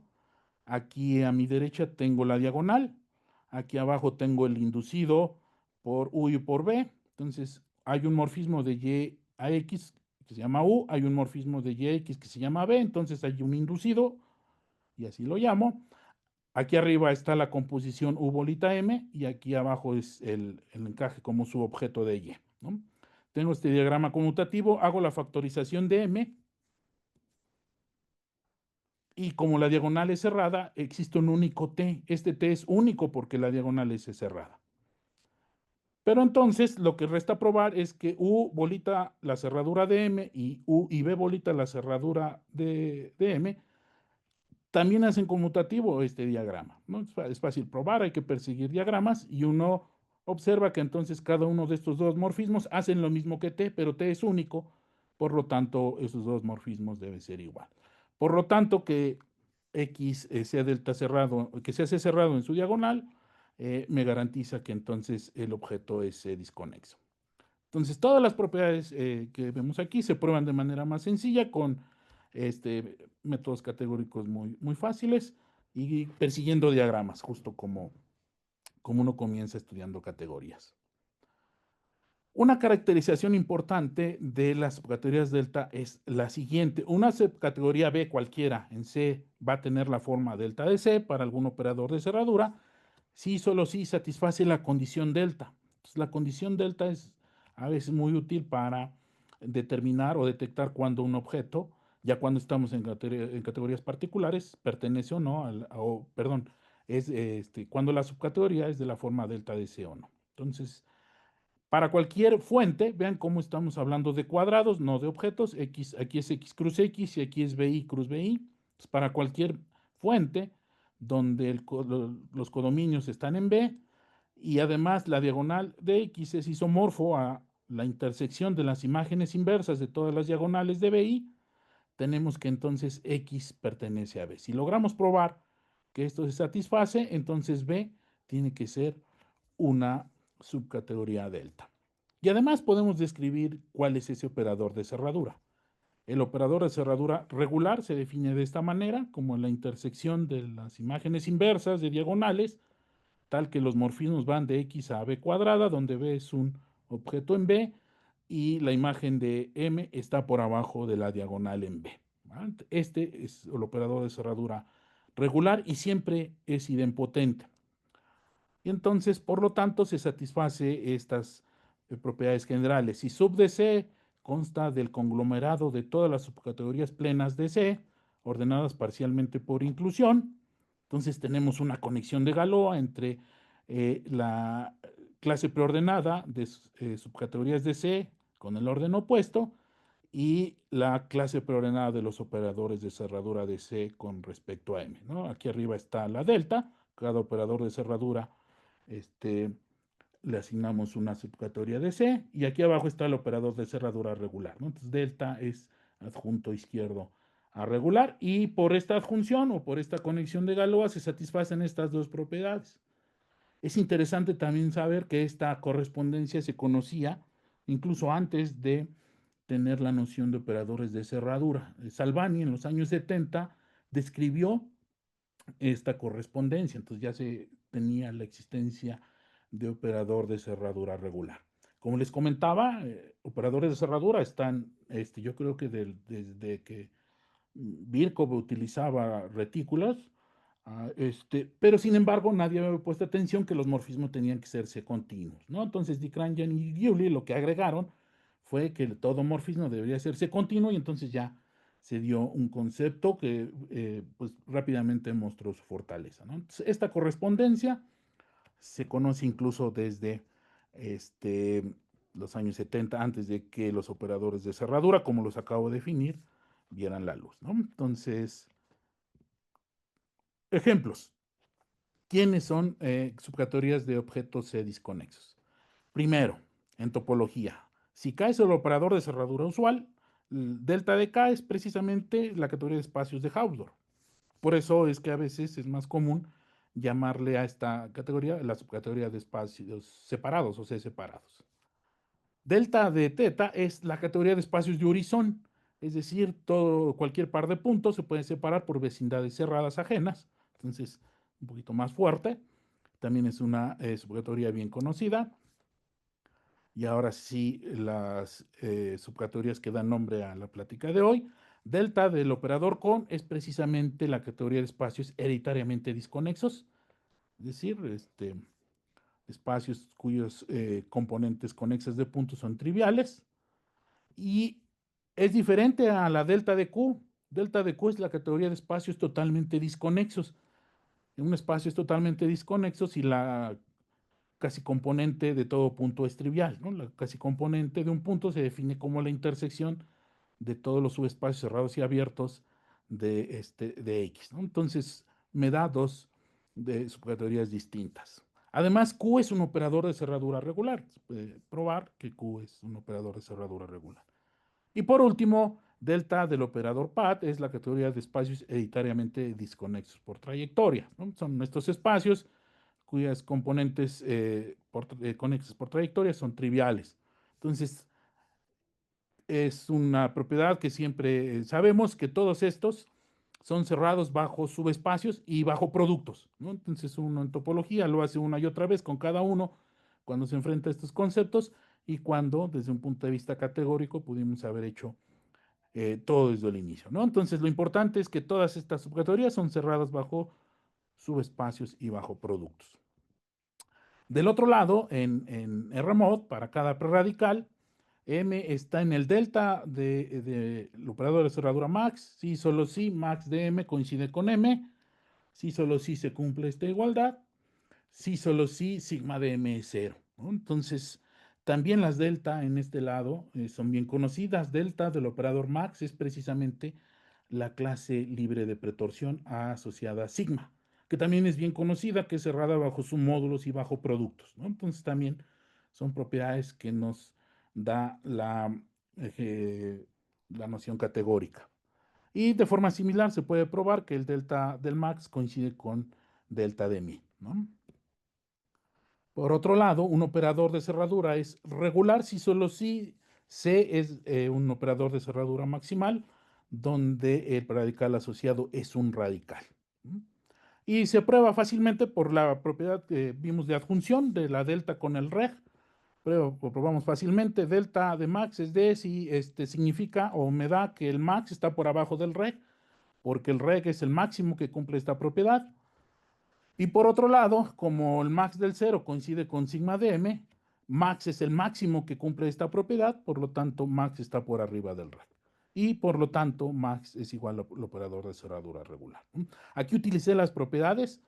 Aquí a mi derecha tengo la diagonal. Aquí abajo tengo el inducido por U y por B. Entonces hay un morfismo de Y a X que se llama U. Hay un morfismo de Y a X que se llama B. Entonces hay un inducido y así lo llamo. Aquí arriba está la composición U bolita M y aquí abajo es el encaje como subobjeto de Y, ¿no? Tengo este diagrama conmutativo, hago la factorización de M y como la diagonal es cerrada, existe un único T. Este T es único porque la diagonal es cerrada. Pero entonces lo que resta probar es que U bolita la cerradura de M y U y B bolita la cerradura de M también hacen conmutativo este diagrama, ¿no? Es fácil probar, hay que perseguir diagramas y uno observa que entonces cada uno de estos dos morfismos hacen lo mismo que T, pero T es único, por lo tanto esos dos morfismos deben ser igual. Por lo tanto, que X sea delta cerrado, que sea C cerrado en su diagonal, me garantiza que entonces el objeto es disconexo. Entonces, todas las propiedades que vemos aquí se prueban de manera más sencilla con métodos categóricos muy fáciles y persiguiendo diagramas, justo como uno comienza estudiando categorías. Una caracterización importante de las subcategorías delta es la siguiente. Una subcategoría B cualquiera en C va a tener la forma delta de C para algún operador de cerradura, si solo si satisface la condición delta. Entonces, la condición delta es a veces muy útil para determinar o detectar cuando un objeto, ya cuando estamos en categorías particulares, pertenece o no, perdón, es cuando la subcategoría es de la forma delta de C o no. Entonces, para cualquier fuente, vean cómo estamos hablando de cuadrados, no de objetos. X, aquí es X cruz X y aquí es BI cruz BI. Entonces, para cualquier fuente donde los codominios están en B y además la diagonal de X es isomorfo a la intersección de las imágenes inversas de todas las diagonales de BI, tenemos que entonces X pertenece a B. Si logramos probar que esto se satisface, entonces B tiene que ser una subcategoría delta. Y además podemos describir cuál es ese operador de cerradura. El operador de cerradura regular se define de esta manera, como la intersección de las imágenes inversas de diagonales, tal que los morfismos van de X a B cuadrada, donde B es un objeto en B, y la imagen de M está por abajo de la diagonal en B. Este es el operador de cerradura regular y siempre es idempotente. Y entonces, por lo tanto, se satisface estas propiedades generales. Si sub de C consta del conglomerado de todas las subcategorías plenas de C, ordenadas parcialmente por inclusión, entonces tenemos una conexión de Galois entre la clase preordenada de subcategorías de C con el orden opuesto y la clase preordenada de los operadores de cerradura de C con respecto a M, ¿no? Aquí arriba está la delta, cada operador de cerradura le asignamos una subcategoría de C y aquí abajo está el operador de cerradura regular, ¿no? Entonces delta es adjunto izquierdo a regular y por esta adjunción o por esta conexión de Galois se satisfacen estas dos propiedades. Es interesante también saber que esta correspondencia se conocía incluso antes de tener la noción de operadores de cerradura. Salvani en los años 70 describió esta correspondencia, entonces ya se tenía la existencia de operador de cerradura regular. Como les comentaba, operadores de cerradura están, yo creo que desde que Birkhoff utilizaba retículas, pero sin embargo nadie había puesto atención que los morfismos tenían que serse continuos, ¿no? Entonces Dikranjan y Giuli lo que agregaron fue que todo morfismo debería serse continuo y entonces ya se dio un concepto que pues rápidamente mostró su fortaleza, ¿no? Entonces, esta correspondencia se conoce incluso desde los años 70, antes de que los operadores de cerradura, como los acabo de definir, vieran la luz, ¿no? Entonces, ejemplos. ¿Quiénes son subcategorías de objetos disconexos? Primero, en topología. Si K es el operador de cerradura usual, delta de K es precisamente la categoría de espacios de Hausdorff. Por eso es que a veces es más común llamarle a esta categoría la subcategoría de espacios separados o C separados. Delta de teta es la categoría de espacios de horizon, es decir, cualquier par de puntos se puede separar por vecindades cerradas ajenas, entonces un poquito más fuerte. También es una subcategoría bien conocida. Y ahora sí, las subcategorías que dan nombre a la plática de hoy. Delta del operador con es precisamente la categoría de espacios hereditariamente disconexos, es decir, espacios cuyos componentes conexas de puntos son triviales. Y es diferente a la delta de Q. Delta de Q es la categoría de espacios totalmente disconexos. Un espacio es totalmente disconexo si la casi componente de todo punto es trivial, ¿no? La casi componente de un punto se define como la intersección de todos los subespacios cerrados y abiertos de X, ¿no? Entonces, me da dos subcategorías distintas. Además, Q es un operador de cerradura regular. Se puede probar que Q es un operador de cerradura regular. Y por último, delta del operador PAT es la categoría de espacios hereditariamente disconexos por trayectoria, ¿no? Son estos espacios cuyas componentes conexas por trayectoria son triviales. Entonces, es una propiedad que siempre sabemos que todos estos son cerrados bajo subespacios y bajo productos, ¿no? Entonces, uno en topología lo hace una y otra vez con cada uno cuando se enfrenta a estos conceptos y cuando, desde un punto de vista categórico, pudimos haber hecho todo desde el inicio, ¿no? Entonces, lo importante es que todas estas subcategorías son cerradas bajo subespacios y bajo productos. Del otro lado, en RMOD, para cada preradical, M está en el delta del operador de cerradura max. Si solo si max de M coincide con M. Si solo si se cumple esta igualdad. Si solo si sigma de M es cero, ¿no? Entonces, también las delta en este lado son bien conocidas. Delta del operador max es precisamente la clase libre de pretorsión asociada a sigma, que también es bien conocida, que es cerrada bajo submódulos y bajo productos, ¿no? Entonces, también son propiedades que nos da la noción categórica. Y de forma similar se puede probar que el delta del max coincide con delta de mi, ¿no? Por otro lado, un operador de cerradura es regular si solo si C es un operador de cerradura maximal, donde el radical asociado es un radical. Y se prueba fácilmente por la propiedad que vimos de adjunción de la delta con el reg. Lo probamos fácilmente. Delta de max es D si significa o me da que el max está por abajo del reg, porque el reg es el máximo que cumple esta propiedad. Y por otro lado, como el max del cero coincide con sigma de m, max es el máximo que cumple esta propiedad, por lo tanto, max está por arriba del reg. Y por lo tanto, max es igual al operador de cerradura regular. Aquí utilicé las propiedades.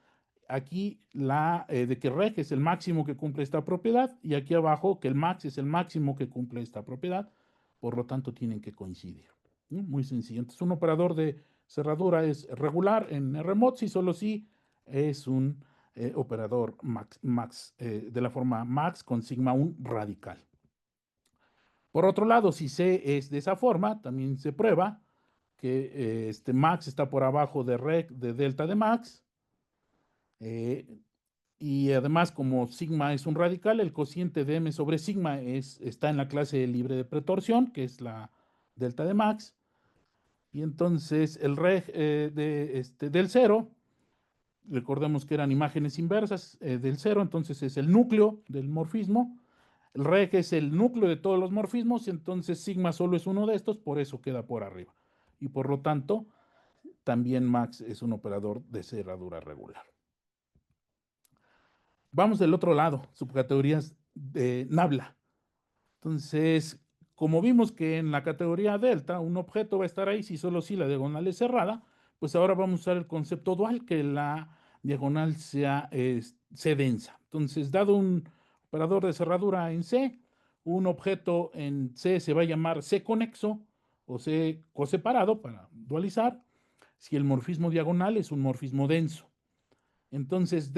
Aquí la de que reg es el máximo que cumple esta propiedad y aquí abajo que el max es el máximo que cumple esta propiedad. Por lo tanto, tienen que coincidir. Muy sencillo. Entonces, un operador de cerradura es regular en RMOD si solo si es un operador max de la forma max con sigma 1 radical. Por otro lado, si C es de esa forma, también se prueba que max está por abajo de reg de delta de max. Y además, como sigma es un radical, el cociente de m sobre sigma está en la clase libre de pretorsión, que es la delta de max. Y entonces el reg del cero, recordemos que eran imágenes inversas del cero, entonces es el núcleo del morfismo. El reg es el núcleo de todos los morfismos, entonces sigma solo es uno de estos, por eso queda por arriba. Y por lo tanto, también max es un operador de cerradura regular. Vamos del otro lado, subcategorías de Nabla. Entonces, como vimos que en la categoría delta un objeto va a estar ahí si solo si la diagonal es cerrada, pues ahora vamos a usar el concepto dual, que la diagonal sea C densa. Entonces, dado un operador de cerradura en C, un objeto en C se va a llamar C conexo o C coseparado para dualizar, si el morfismo diagonal es un morfismo denso. Entonces,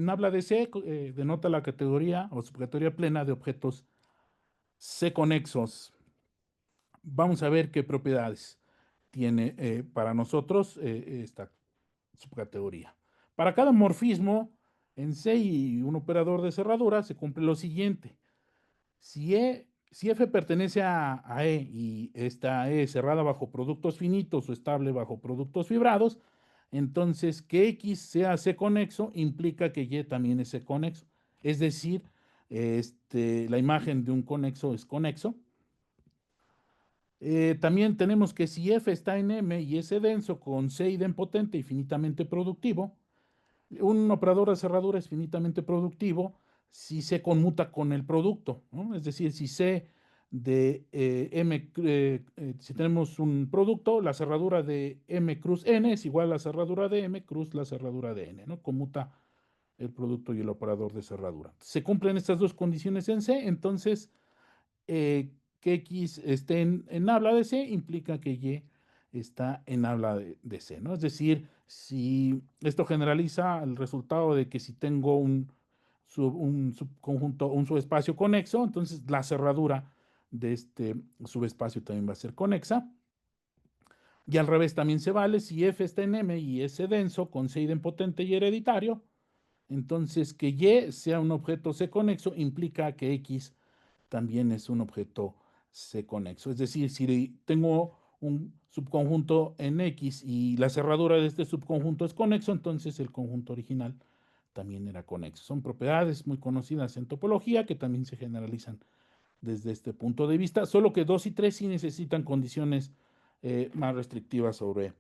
habla de C, denota la categoría o subcategoría plena de objetos C conexos. Vamos a ver qué propiedades tiene para nosotros esta subcategoría. Para cada morfismo en C y un operador de cerradura se cumple lo siguiente. Si F pertenece a E y esta E cerrada bajo productos finitos o estable bajo productos fibrados, entonces que X sea C conexo implica que Y también es C conexo. Es decir, la imagen de un conexo es conexo. También tenemos que si F está en M y es denso con C idempotente y finitamente productivo, un operador de cerradura es finitamente productivo si C conmuta con el producto, ¿no? Es decir, si C de M, si tenemos un producto, la cerradura de M cruz N es igual a la cerradura de M cruz la cerradura de N, ¿no? Conmuta el producto y el operador de cerradura. Se cumplen estas dos condiciones en C, entonces que X esté en habla de C implica que Y está en habla de C, ¿no? Es decir, si esto generaliza el resultado de que si tengo un subconjunto, un subespacio conexo, entonces la cerradura de este subespacio también va a ser conexa. Y al revés también se vale, si F está en M y es denso con C idempotente y hereditario, Entonces, que Y sea un objeto C conexo implica que X también es un objeto C conexo. Es decir, si tengo un subconjunto en X y la cerradura de este subconjunto es conexo, entonces el conjunto original también era conexo. Son propiedades muy conocidas en topología que también se generalizan desde este punto de vista, solo que 2 y 3 sí necesitan condiciones más restrictivas sobre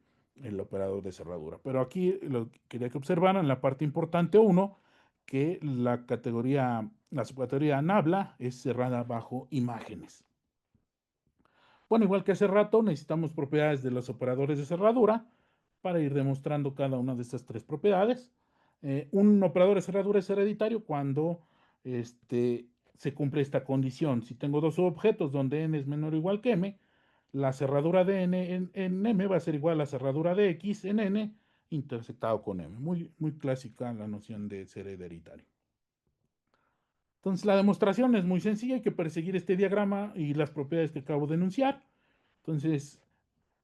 el operador de cerradura. Pero aquí lo que quería que observaran, la parte importante 1, que la subcategoría NABLA es cerrada bajo imágenes. Bueno, igual que hace rato, necesitamos propiedades de los operadores de cerradura para ir demostrando cada una de estas tres propiedades. Un operador de cerradura es hereditario cuando se cumple esta condición. Si tengo dos subobjetos donde n es menor o igual que m, la cerradura de n en m va a ser igual a la cerradura de x en n intersectado con m. Muy, muy clásica la noción de ser hereditario. Entonces, la demostración es muy sencilla. Hay que perseguir este diagrama y las propiedades que acabo de enunciar. Entonces,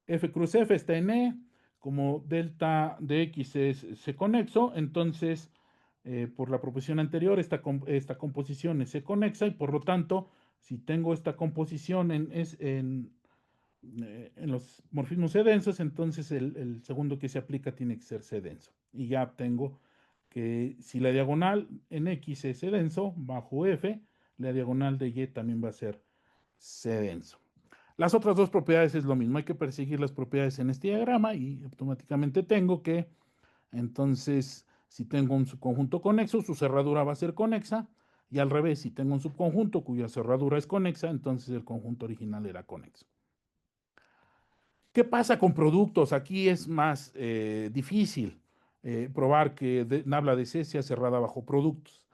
F cruz F está en E, como delta de X es C conexo, entonces, por la proposición anterior, esta composición es C conexa y por lo tanto, si tengo esta composición en los morfismos C densos, entonces el segundo que se aplica tiene que ser C denso. Y ya obtengo que si la diagonal en X es C denso, bajo F, la diagonal de Y también va a ser C denso. Las otras dos propiedades es lo mismo, hay que perseguir las propiedades en este diagrama y automáticamente tengo que, entonces, si tengo un subconjunto conexo, su cerradura va a ser conexa, y al revés, si tengo un subconjunto cuya cerradura es conexa, entonces el conjunto original era conexo. ¿Qué pasa con productos? Aquí es más difícil probar que Nabla de C sea cerrada bajo productos.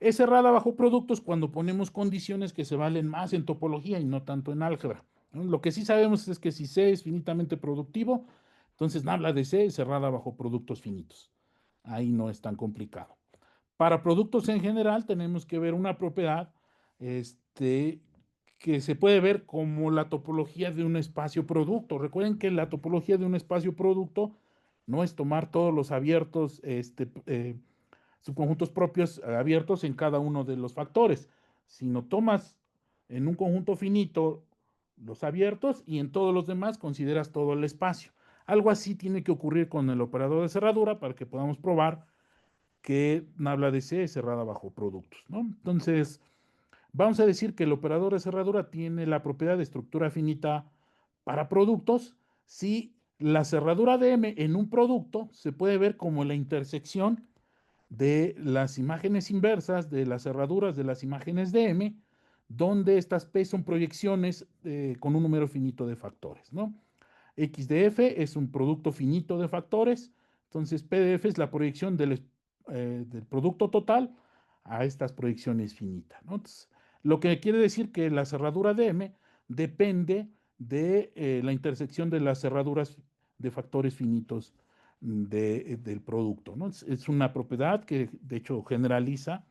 Es cerrada bajo productos cuando ponemos condiciones que se valen más en topología y no tanto en álgebra, ¿no? Lo que sí sabemos es que si C es finitamente productivo, entonces Nabla de C es cerrada bajo productos finitos. Ahí no es tan complicado. Para productos en general tenemos que ver una propiedad que se puede ver como la topología de un espacio producto. Recuerden que la topología de un espacio producto no es tomar todos los abiertos, subconjuntos propios abiertos en cada uno de los factores, sino tomas en un conjunto finito los abiertos y en todos los demás consideras todo el espacio. Algo así tiene que ocurrir con el operador de cerradura para que podamos probar que Nabla de C es cerrada bajo productos, ¿no? Entonces, vamos a decir que el operador de cerradura tiene la propiedad de estructura finita para productos si la cerradura de M en un producto se puede ver como la intersección de las imágenes inversas de las cerraduras de las imágenes de M, donde estas P son proyecciones con un número finito de factores, ¿no? X de F es un producto finito de factores, entonces P de F es la proyección del producto total a estas proyecciones finitas, ¿no? Entonces, lo que quiere decir que la cerradura de M depende de la intersección de las cerraduras de factores finitos del producto, ¿no? Es una propiedad que de hecho generaliza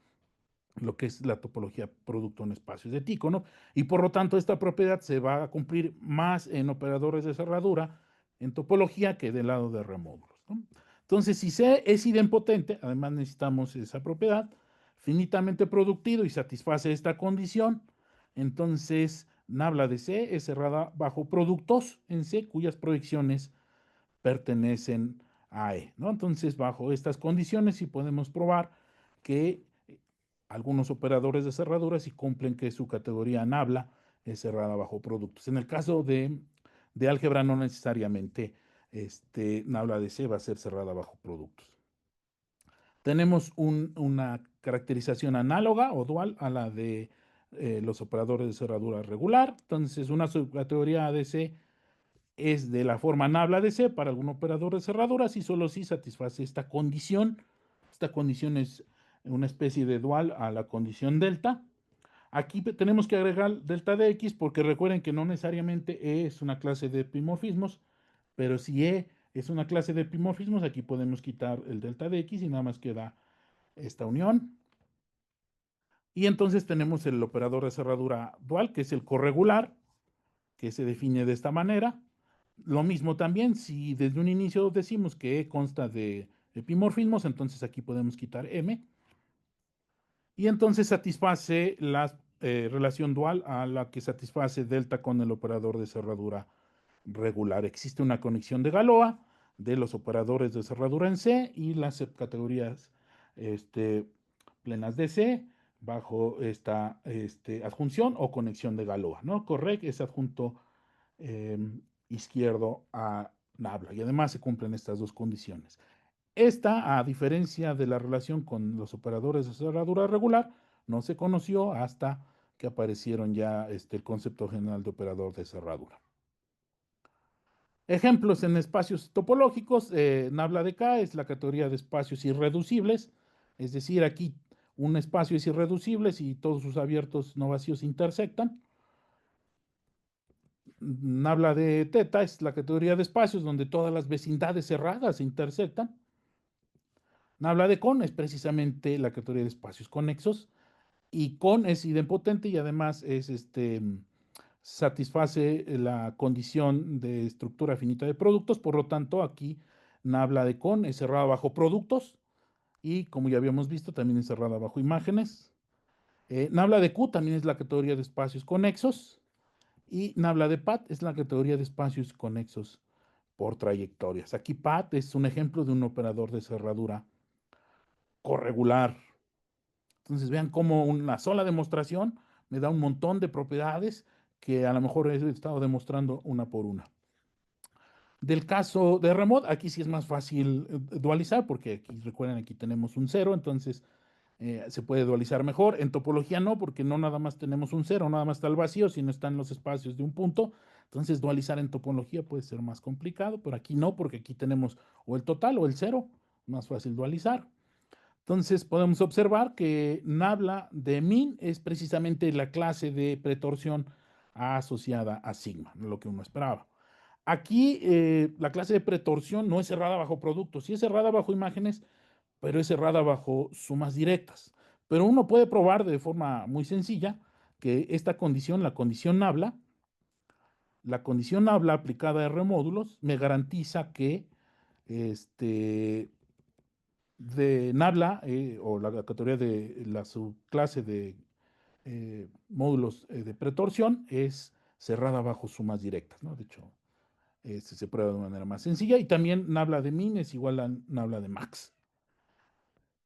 lo que es la topología producto en espacios de Tycho, ¿no? Y por lo tanto esta propiedad se va a cumplir más en operadores de cerradura en topología que del lado de remódulos, ¿no? Entonces, si C es idempotente, además necesitamos esa propiedad, finitamente productivo y satisface esta condición, entonces Nabla de C es cerrada bajo productos en C cuyas proyecciones pertenecen a E, ¿no? Entonces, bajo estas condiciones sí podemos probar que algunos operadores de cerradura sí cumplen que su categoría NABLA es cerrada bajo productos. En el caso de álgebra no necesariamente NABLA de C va a ser cerrada bajo productos. Tenemos una caracterización análoga o dual a la de los operadores de cerradura regular. Entonces, una subcategoría ADC es de la forma NABLA de C para algún operador de cerraduras y solo si satisface esta condición. Esta condición es una especie de dual a la condición delta. Aquí tenemos que agregar delta de X porque recuerden que no necesariamente E es una clase de epimorfismos, pero si E es una clase de epimorfismos, aquí podemos quitar el delta de X y nada más queda esta unión. Y entonces tenemos el operador de cerradura dual, que es el corregular, que se define de esta manera. Lo mismo también, si desde un inicio decimos que E consta de epimorfismos, entonces aquí podemos quitar M, y entonces satisface la relación dual a la que satisface delta con el operador de cerradura regular. Existe una conexión de Galois de los operadores de cerradura en C y las subcategorías plenas de C bajo esta adjunción o conexión de Galois, ¿no? Correct es adjunto eh, izquierdo a Nabla y además se cumplen estas dos condiciones. Esta, a diferencia de la relación con los operadores de cerradura regular, no se conoció hasta que aparecieron ya el concepto general de operador de cerradura. Ejemplos en espacios topológicos, Nabla de K es la categoría de espacios irreducibles, es decir, aquí un espacio es irreducible si todos sus abiertos no vacíos intersectan. Nabla de teta es la categoría de espacios donde todas las vecindades cerradas se intersectan. Nabla de con es precisamente la categoría de espacios conexos y con es idempotente y además es satisface la condición de estructura finita de productos, por lo tanto aquí Nabla de con es cerrada bajo productos y como ya habíamos visto también es cerrada bajo imágenes. Nabla de Q también es la categoría de espacios conexos y Nabla de PAT es la categoría de espacios conexos por trayectorias. Aquí PAT es un ejemplo de un operador de cerradura corregular. Entonces vean cómo una sola demostración me da un montón de propiedades que a lo mejor he estado demostrando una por una. Del caso de Remod, aquí sí es más fácil dualizar porque aquí, recuerden, aquí tenemos un cero, entonces se puede dualizar mejor. En topología no, porque no nada más tenemos un cero, nada más está el vacío, sino están los espacios de un punto. Entonces dualizar en topología puede ser más complicado, pero aquí no, porque aquí tenemos o el total o el cero, más fácil dualizar. Entonces podemos observar que Nabla de min es precisamente la clase de pretorsión asociada a sigma, lo que uno esperaba. Aquí la clase de pretorsión no es cerrada bajo productos, sí es cerrada bajo imágenes, pero es cerrada bajo sumas directas. Pero uno puede probar de forma muy sencilla que esta condición, la condición nabla aplicada a R módulos, me garantiza que de Nabla, o la categoría de la subclase de módulos de pretorsión, es cerrada bajo sumas directas, ¿no? De hecho, se prueba de manera más sencilla. Y también Nabla de min es igual a Nabla de max.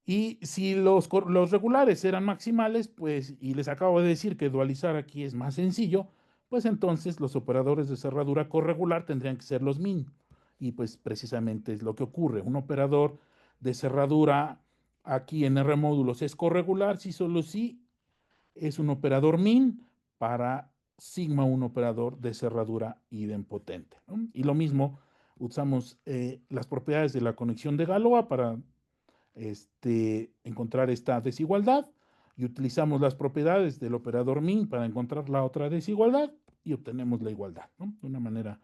Y si los regulares eran maximales, pues, y les acabo de decir que dualizar aquí es más sencillo, pues entonces los operadores de cerradura corregular tendrían que ser los min. Y pues precisamente es lo que ocurre. Un operador de cerradura aquí en R módulos es corregular si solo si es un operador min para sigma un operador de cerradura idempotente, ¿no? Y lo mismo, usamos las propiedades de la conexión de Galois para encontrar esta desigualdad y utilizamos las propiedades del operador min para encontrar la otra desigualdad y obtenemos la igualdad, ¿no? De una manera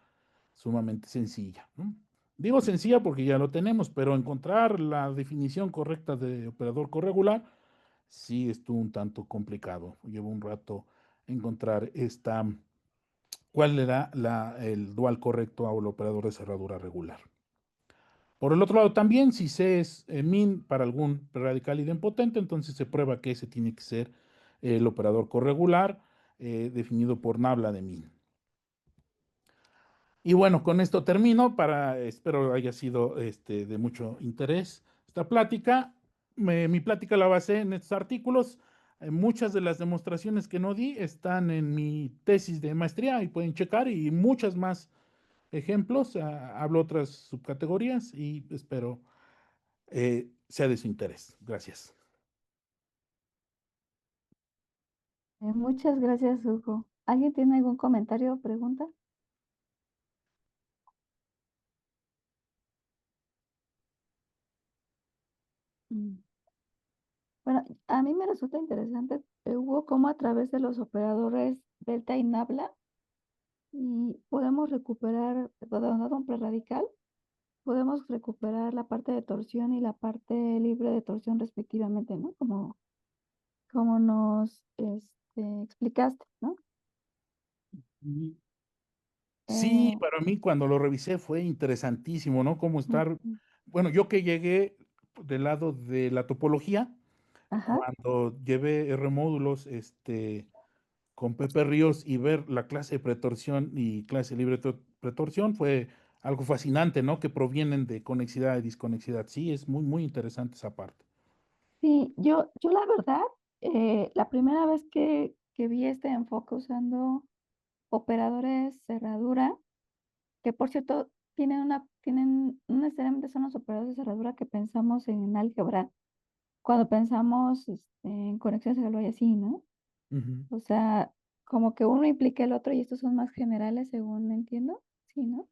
sumamente sencilla, ¿no? Digo sencilla porque ya lo tenemos, pero encontrar la definición correcta de operador corregular sí estuvo un tanto complicado. Llevo un rato encontrar cuál era el dual correcto al operador de cerradura regular. Por el otro lado, también, si C es min para algún radical idempotente, entonces se prueba que ese tiene que ser el operador corregular definido por Nabla de min. Y bueno, con esto termino. Espero haya sido de mucho interés esta plática. Mi plática la basé en estos artículos. Muchas de las demostraciones que no di están en mi tesis de maestría y pueden checar y muchas más ejemplos. Hablo otras subcategorías y espero sea de su interés. Gracias. Muchas gracias, Hugo. ¿Alguien tiene algún comentario o pregunta? Mm. Bueno, a mí me resulta interesante, Hugo, cómo a través de los operadores delta y nabla y podemos recuperar, dado un preradical, podemos recuperar la parte de torsión y la parte libre de torsión respectivamente, ¿no? Como nos explicaste, ¿no? Sí, Eh, para mí cuando lo revisé fue interesantísimo, ¿no? Cómo estar Ujú. Bueno, yo que llegué del lado de la topología, Ajá. cuando llevé R módulos, con Pepe Ríos y ver la clase de pretorsión y clase libre de pretorsión fue algo fascinante, ¿no? Que provienen de conexidad y disconexidad. Sí, es muy, muy interesante esa parte. Sí, yo la verdad, la primera vez que vi este enfoque usando operadores cerradura, que por cierto tienen, no necesariamente son los operadores de cerradura que pensamos en álgebra, cuando pensamos en conexiones de y así, ¿no? Ujú. O sea, como que uno implica el otro y estos son más generales, según entiendo. Sí, ¿no?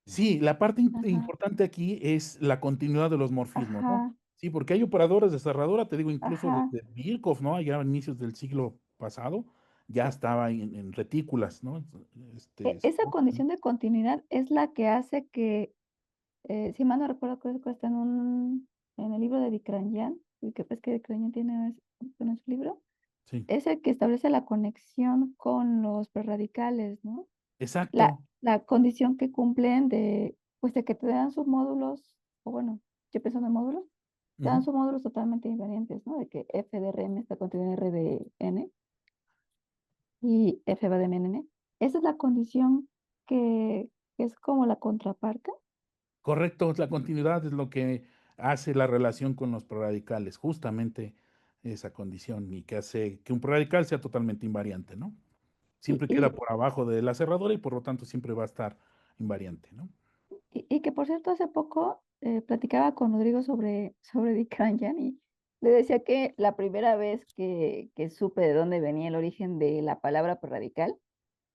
Sí, la parte Ajá, importante aquí es la continuidad de los morfismos, ¿no? ajá, Sí, porque hay operadores de cerradura, te digo, incluso ajá. desde Birkhoff, ¿no? Allá a inicios del siglo pasado, ya estaba en retículas, ¿no? Esa condición de continuidad es la que hace que, si mal no recuerdo, creo que está en el libro de Dikranjan, y que pues que Dikranjan tiene en su libro, Sí, es el que establece la conexión con los prerradicales, ¿no? La, exacto. la condición que cumplen pues de que te dan sus módulos, o bueno, yo pensando en módulos, te dan Ujú. sus módulos totalmente invariantes, ¿no? De que f de Rm está contenido en R de n y f va de m en n. Esa es la condición que es como la contraparte. Correcto, la continuidad es lo que hace la relación con los prorradicales, justamente esa condición, y que hace que un prorradical sea totalmente invariante, ¿no? Y, Siempre queda y, por abajo de la cerradura y por lo tanto siempre va a estar invariante, ¿no? y que por cierto hace poco platicaba con Rodrigo sobre Dick Kranjan y le decía que la primera vez que supe de dónde venía el origen de la palabra prerradical,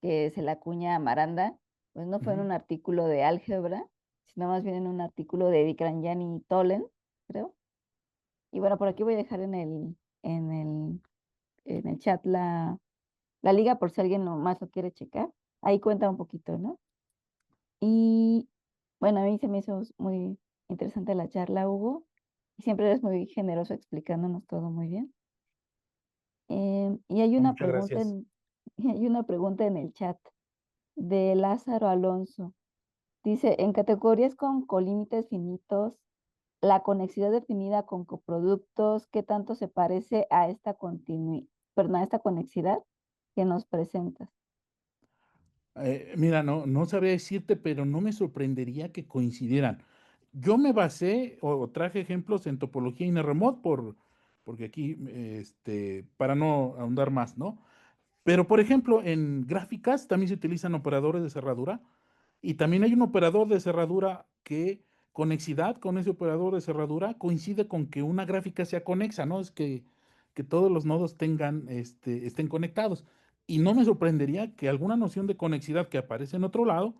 que se la acuña a Maranda, pues no fue en Ujú. un artículo de álgebra, sino más bien en un artículo de Dikranjan y Tolen, creo. Y bueno, por aquí voy a dejar en el, en el chat la liga por si alguien más lo quiere checar. Ahí cuenta un poquito, ¿no? Y bueno, a mí se me hizo muy interesante la charla, Hugo. Y siempre eres muy generoso explicándonos todo muy bien. Y hay una Muchas pregunta gracias. y hay una pregunta en el chat de Lázaro Alonso. Dice, en categorías con colímites finitos, la conexidad definida con coproductos, ¿qué tanto se parece a esta perdón, a esta conexidad que nos presentas? Mira, no sabría decirte, pero no me sorprendería que coincidieran. Yo me basé o traje ejemplos en topología y porque aquí, para no ahondar más, ¿no? Pero, por ejemplo, en gráficas también se utilizan operadores de cerradura y también hay un operador de cerradura que conexidad con ese operador de cerradura coincide con que una gráfica sea conexa, ¿no? Es que todos los nodos estén conectados. Y no me sorprendería que alguna noción de conexidad que aparece en otro lado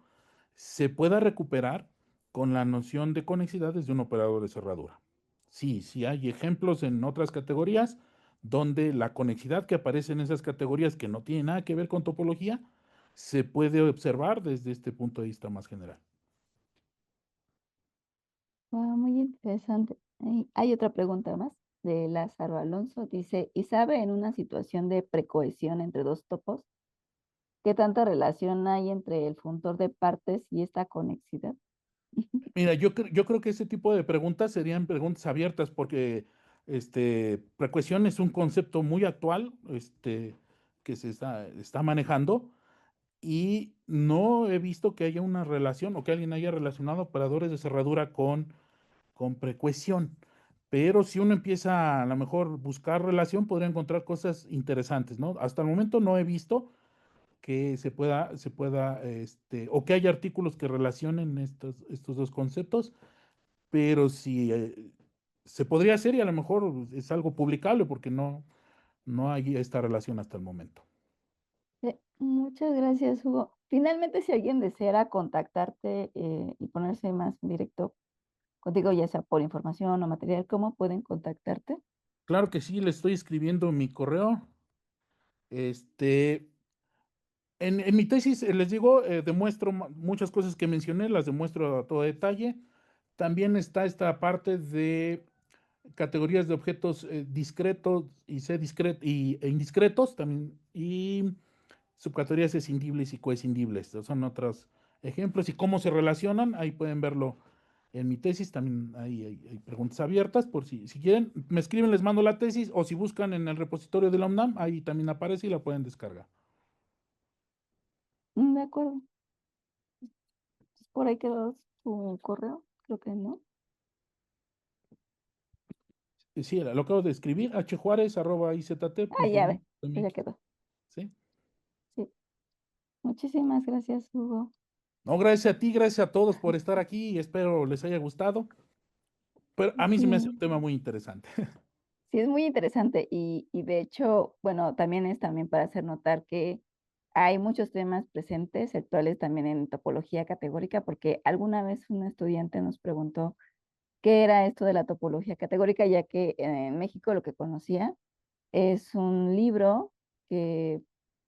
se pueda recuperar con la noción de conexidad desde un operador de cerradura. Sí, sí hay ejemplos en otras categorías donde la conexidad que aparece en esas categorías que no tiene nada que ver con topología se puede observar desde este punto de vista más general. Muy interesante. Hay otra pregunta más de Lázaro Alonso. Dice, ¿y sabe en una situación de precohesión entre dos topos qué tanta relación hay entre el funtor de partes y esta conexidad? Mira, yo creo que ese tipo de preguntas serían preguntas abiertas porque precuestión es un concepto muy actual que está manejando y no he visto que haya una relación o que alguien haya relacionado operadores de cerradura con precuestión. Pero si uno empieza a lo mejor buscar relación, podría encontrar cosas interesantes, ¿no? Hasta el momento no he visto que o que haya artículos que relacionen estos dos conceptos, pero sí se podría hacer y a lo mejor es algo publicable porque no hay esta relación hasta el momento. Muchas gracias, Hugo. Finalmente, si alguien deseara contactarte y ponerse más en directo contigo, ya sea por información o material, ¿cómo pueden contactarte? Claro que sí, le estoy escribiendo mi correo. Este, en mi tesis, les digo, demuestro muchas cosas que mencioné, las demuestro a todo detalle. También está esta parte de categorías de objetos discretos e indiscretos también, y subcategorías escindibles y coescindibles. Estos son otros ejemplos y cómo se relacionan. Ahí pueden verlo En mi tesis también hay preguntas abiertas, por si quieren, me escriben, les mando la tesis, o si buscan en el repositorio de la UNAM, ahí también aparece y la pueden descargar. De acuerdo. Por ahí quedó tu correo, creo que no. Sí, lo acabo de escribir, Ah, ya ve, pues ya hjuarez@izt.mx. quedó. ¿Sí? Sí. Muchísimas gracias, Hugo. No, gracias a ti, gracias a todos por estar aquí y espero les haya gustado. Pero a mí sí me hace un Sí, tema muy interesante. sí, es muy interesante y de hecho, bueno, también es también para hacer notar que hay muchos temas presentes, actuales también en topología categórica, porque alguna vez un estudiante nos preguntó qué era esto de la topología categórica, ya que en México lo que conocía es un libro que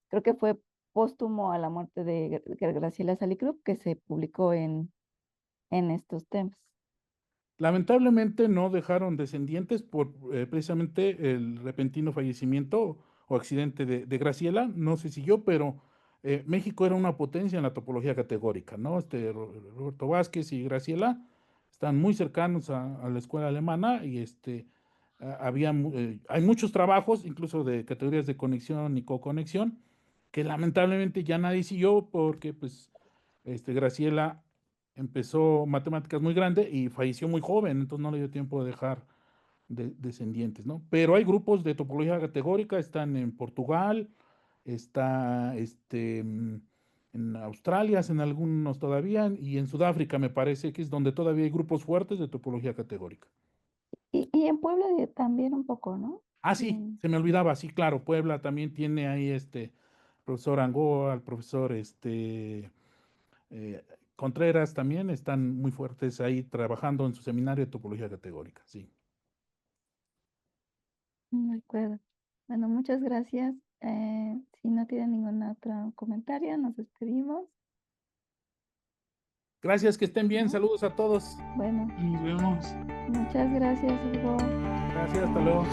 creo que fue póstumo a la muerte de Graciela Salicrup, que se publicó en estos temas. Lamentablemente no dejaron descendientes por precisamente el repentino fallecimiento o accidente de Graciela, no se siguió, pero México era una potencia en la topología categórica, ¿no? Roberto Vázquez y Graciela están muy cercanos a la escuela alemana y hay muchos trabajos, incluso de categorías de conexión y coconexión, que lamentablemente ya nadie siguió porque pues Graciela empezó matemáticas muy grande y falleció muy joven, entonces no le dio tiempo de dejar descendientes, ¿no? Pero hay grupos de topología categórica, están en Portugal, está en Australia, en algunos todavía, y en Sudáfrica me parece que es donde todavía hay grupos fuertes de topología categórica. Y en Puebla también un poco, ¿no? Ah, sí, Bien. se me olvidaba, sí, claro, Puebla también tiene ahí profesor Angoa, el profesor eh, Contreras también están muy fuertes ahí trabajando en su seminario de topología categórica, sí. De acuerdo. Bueno, muchas gracias. Si no tienen ningún otro comentario, nos despedimos, Gracias, que estén bien, ¿no? saludos a todos. Bueno, Nos vemos. muchas gracias, Hugo. Gracias, hasta luego.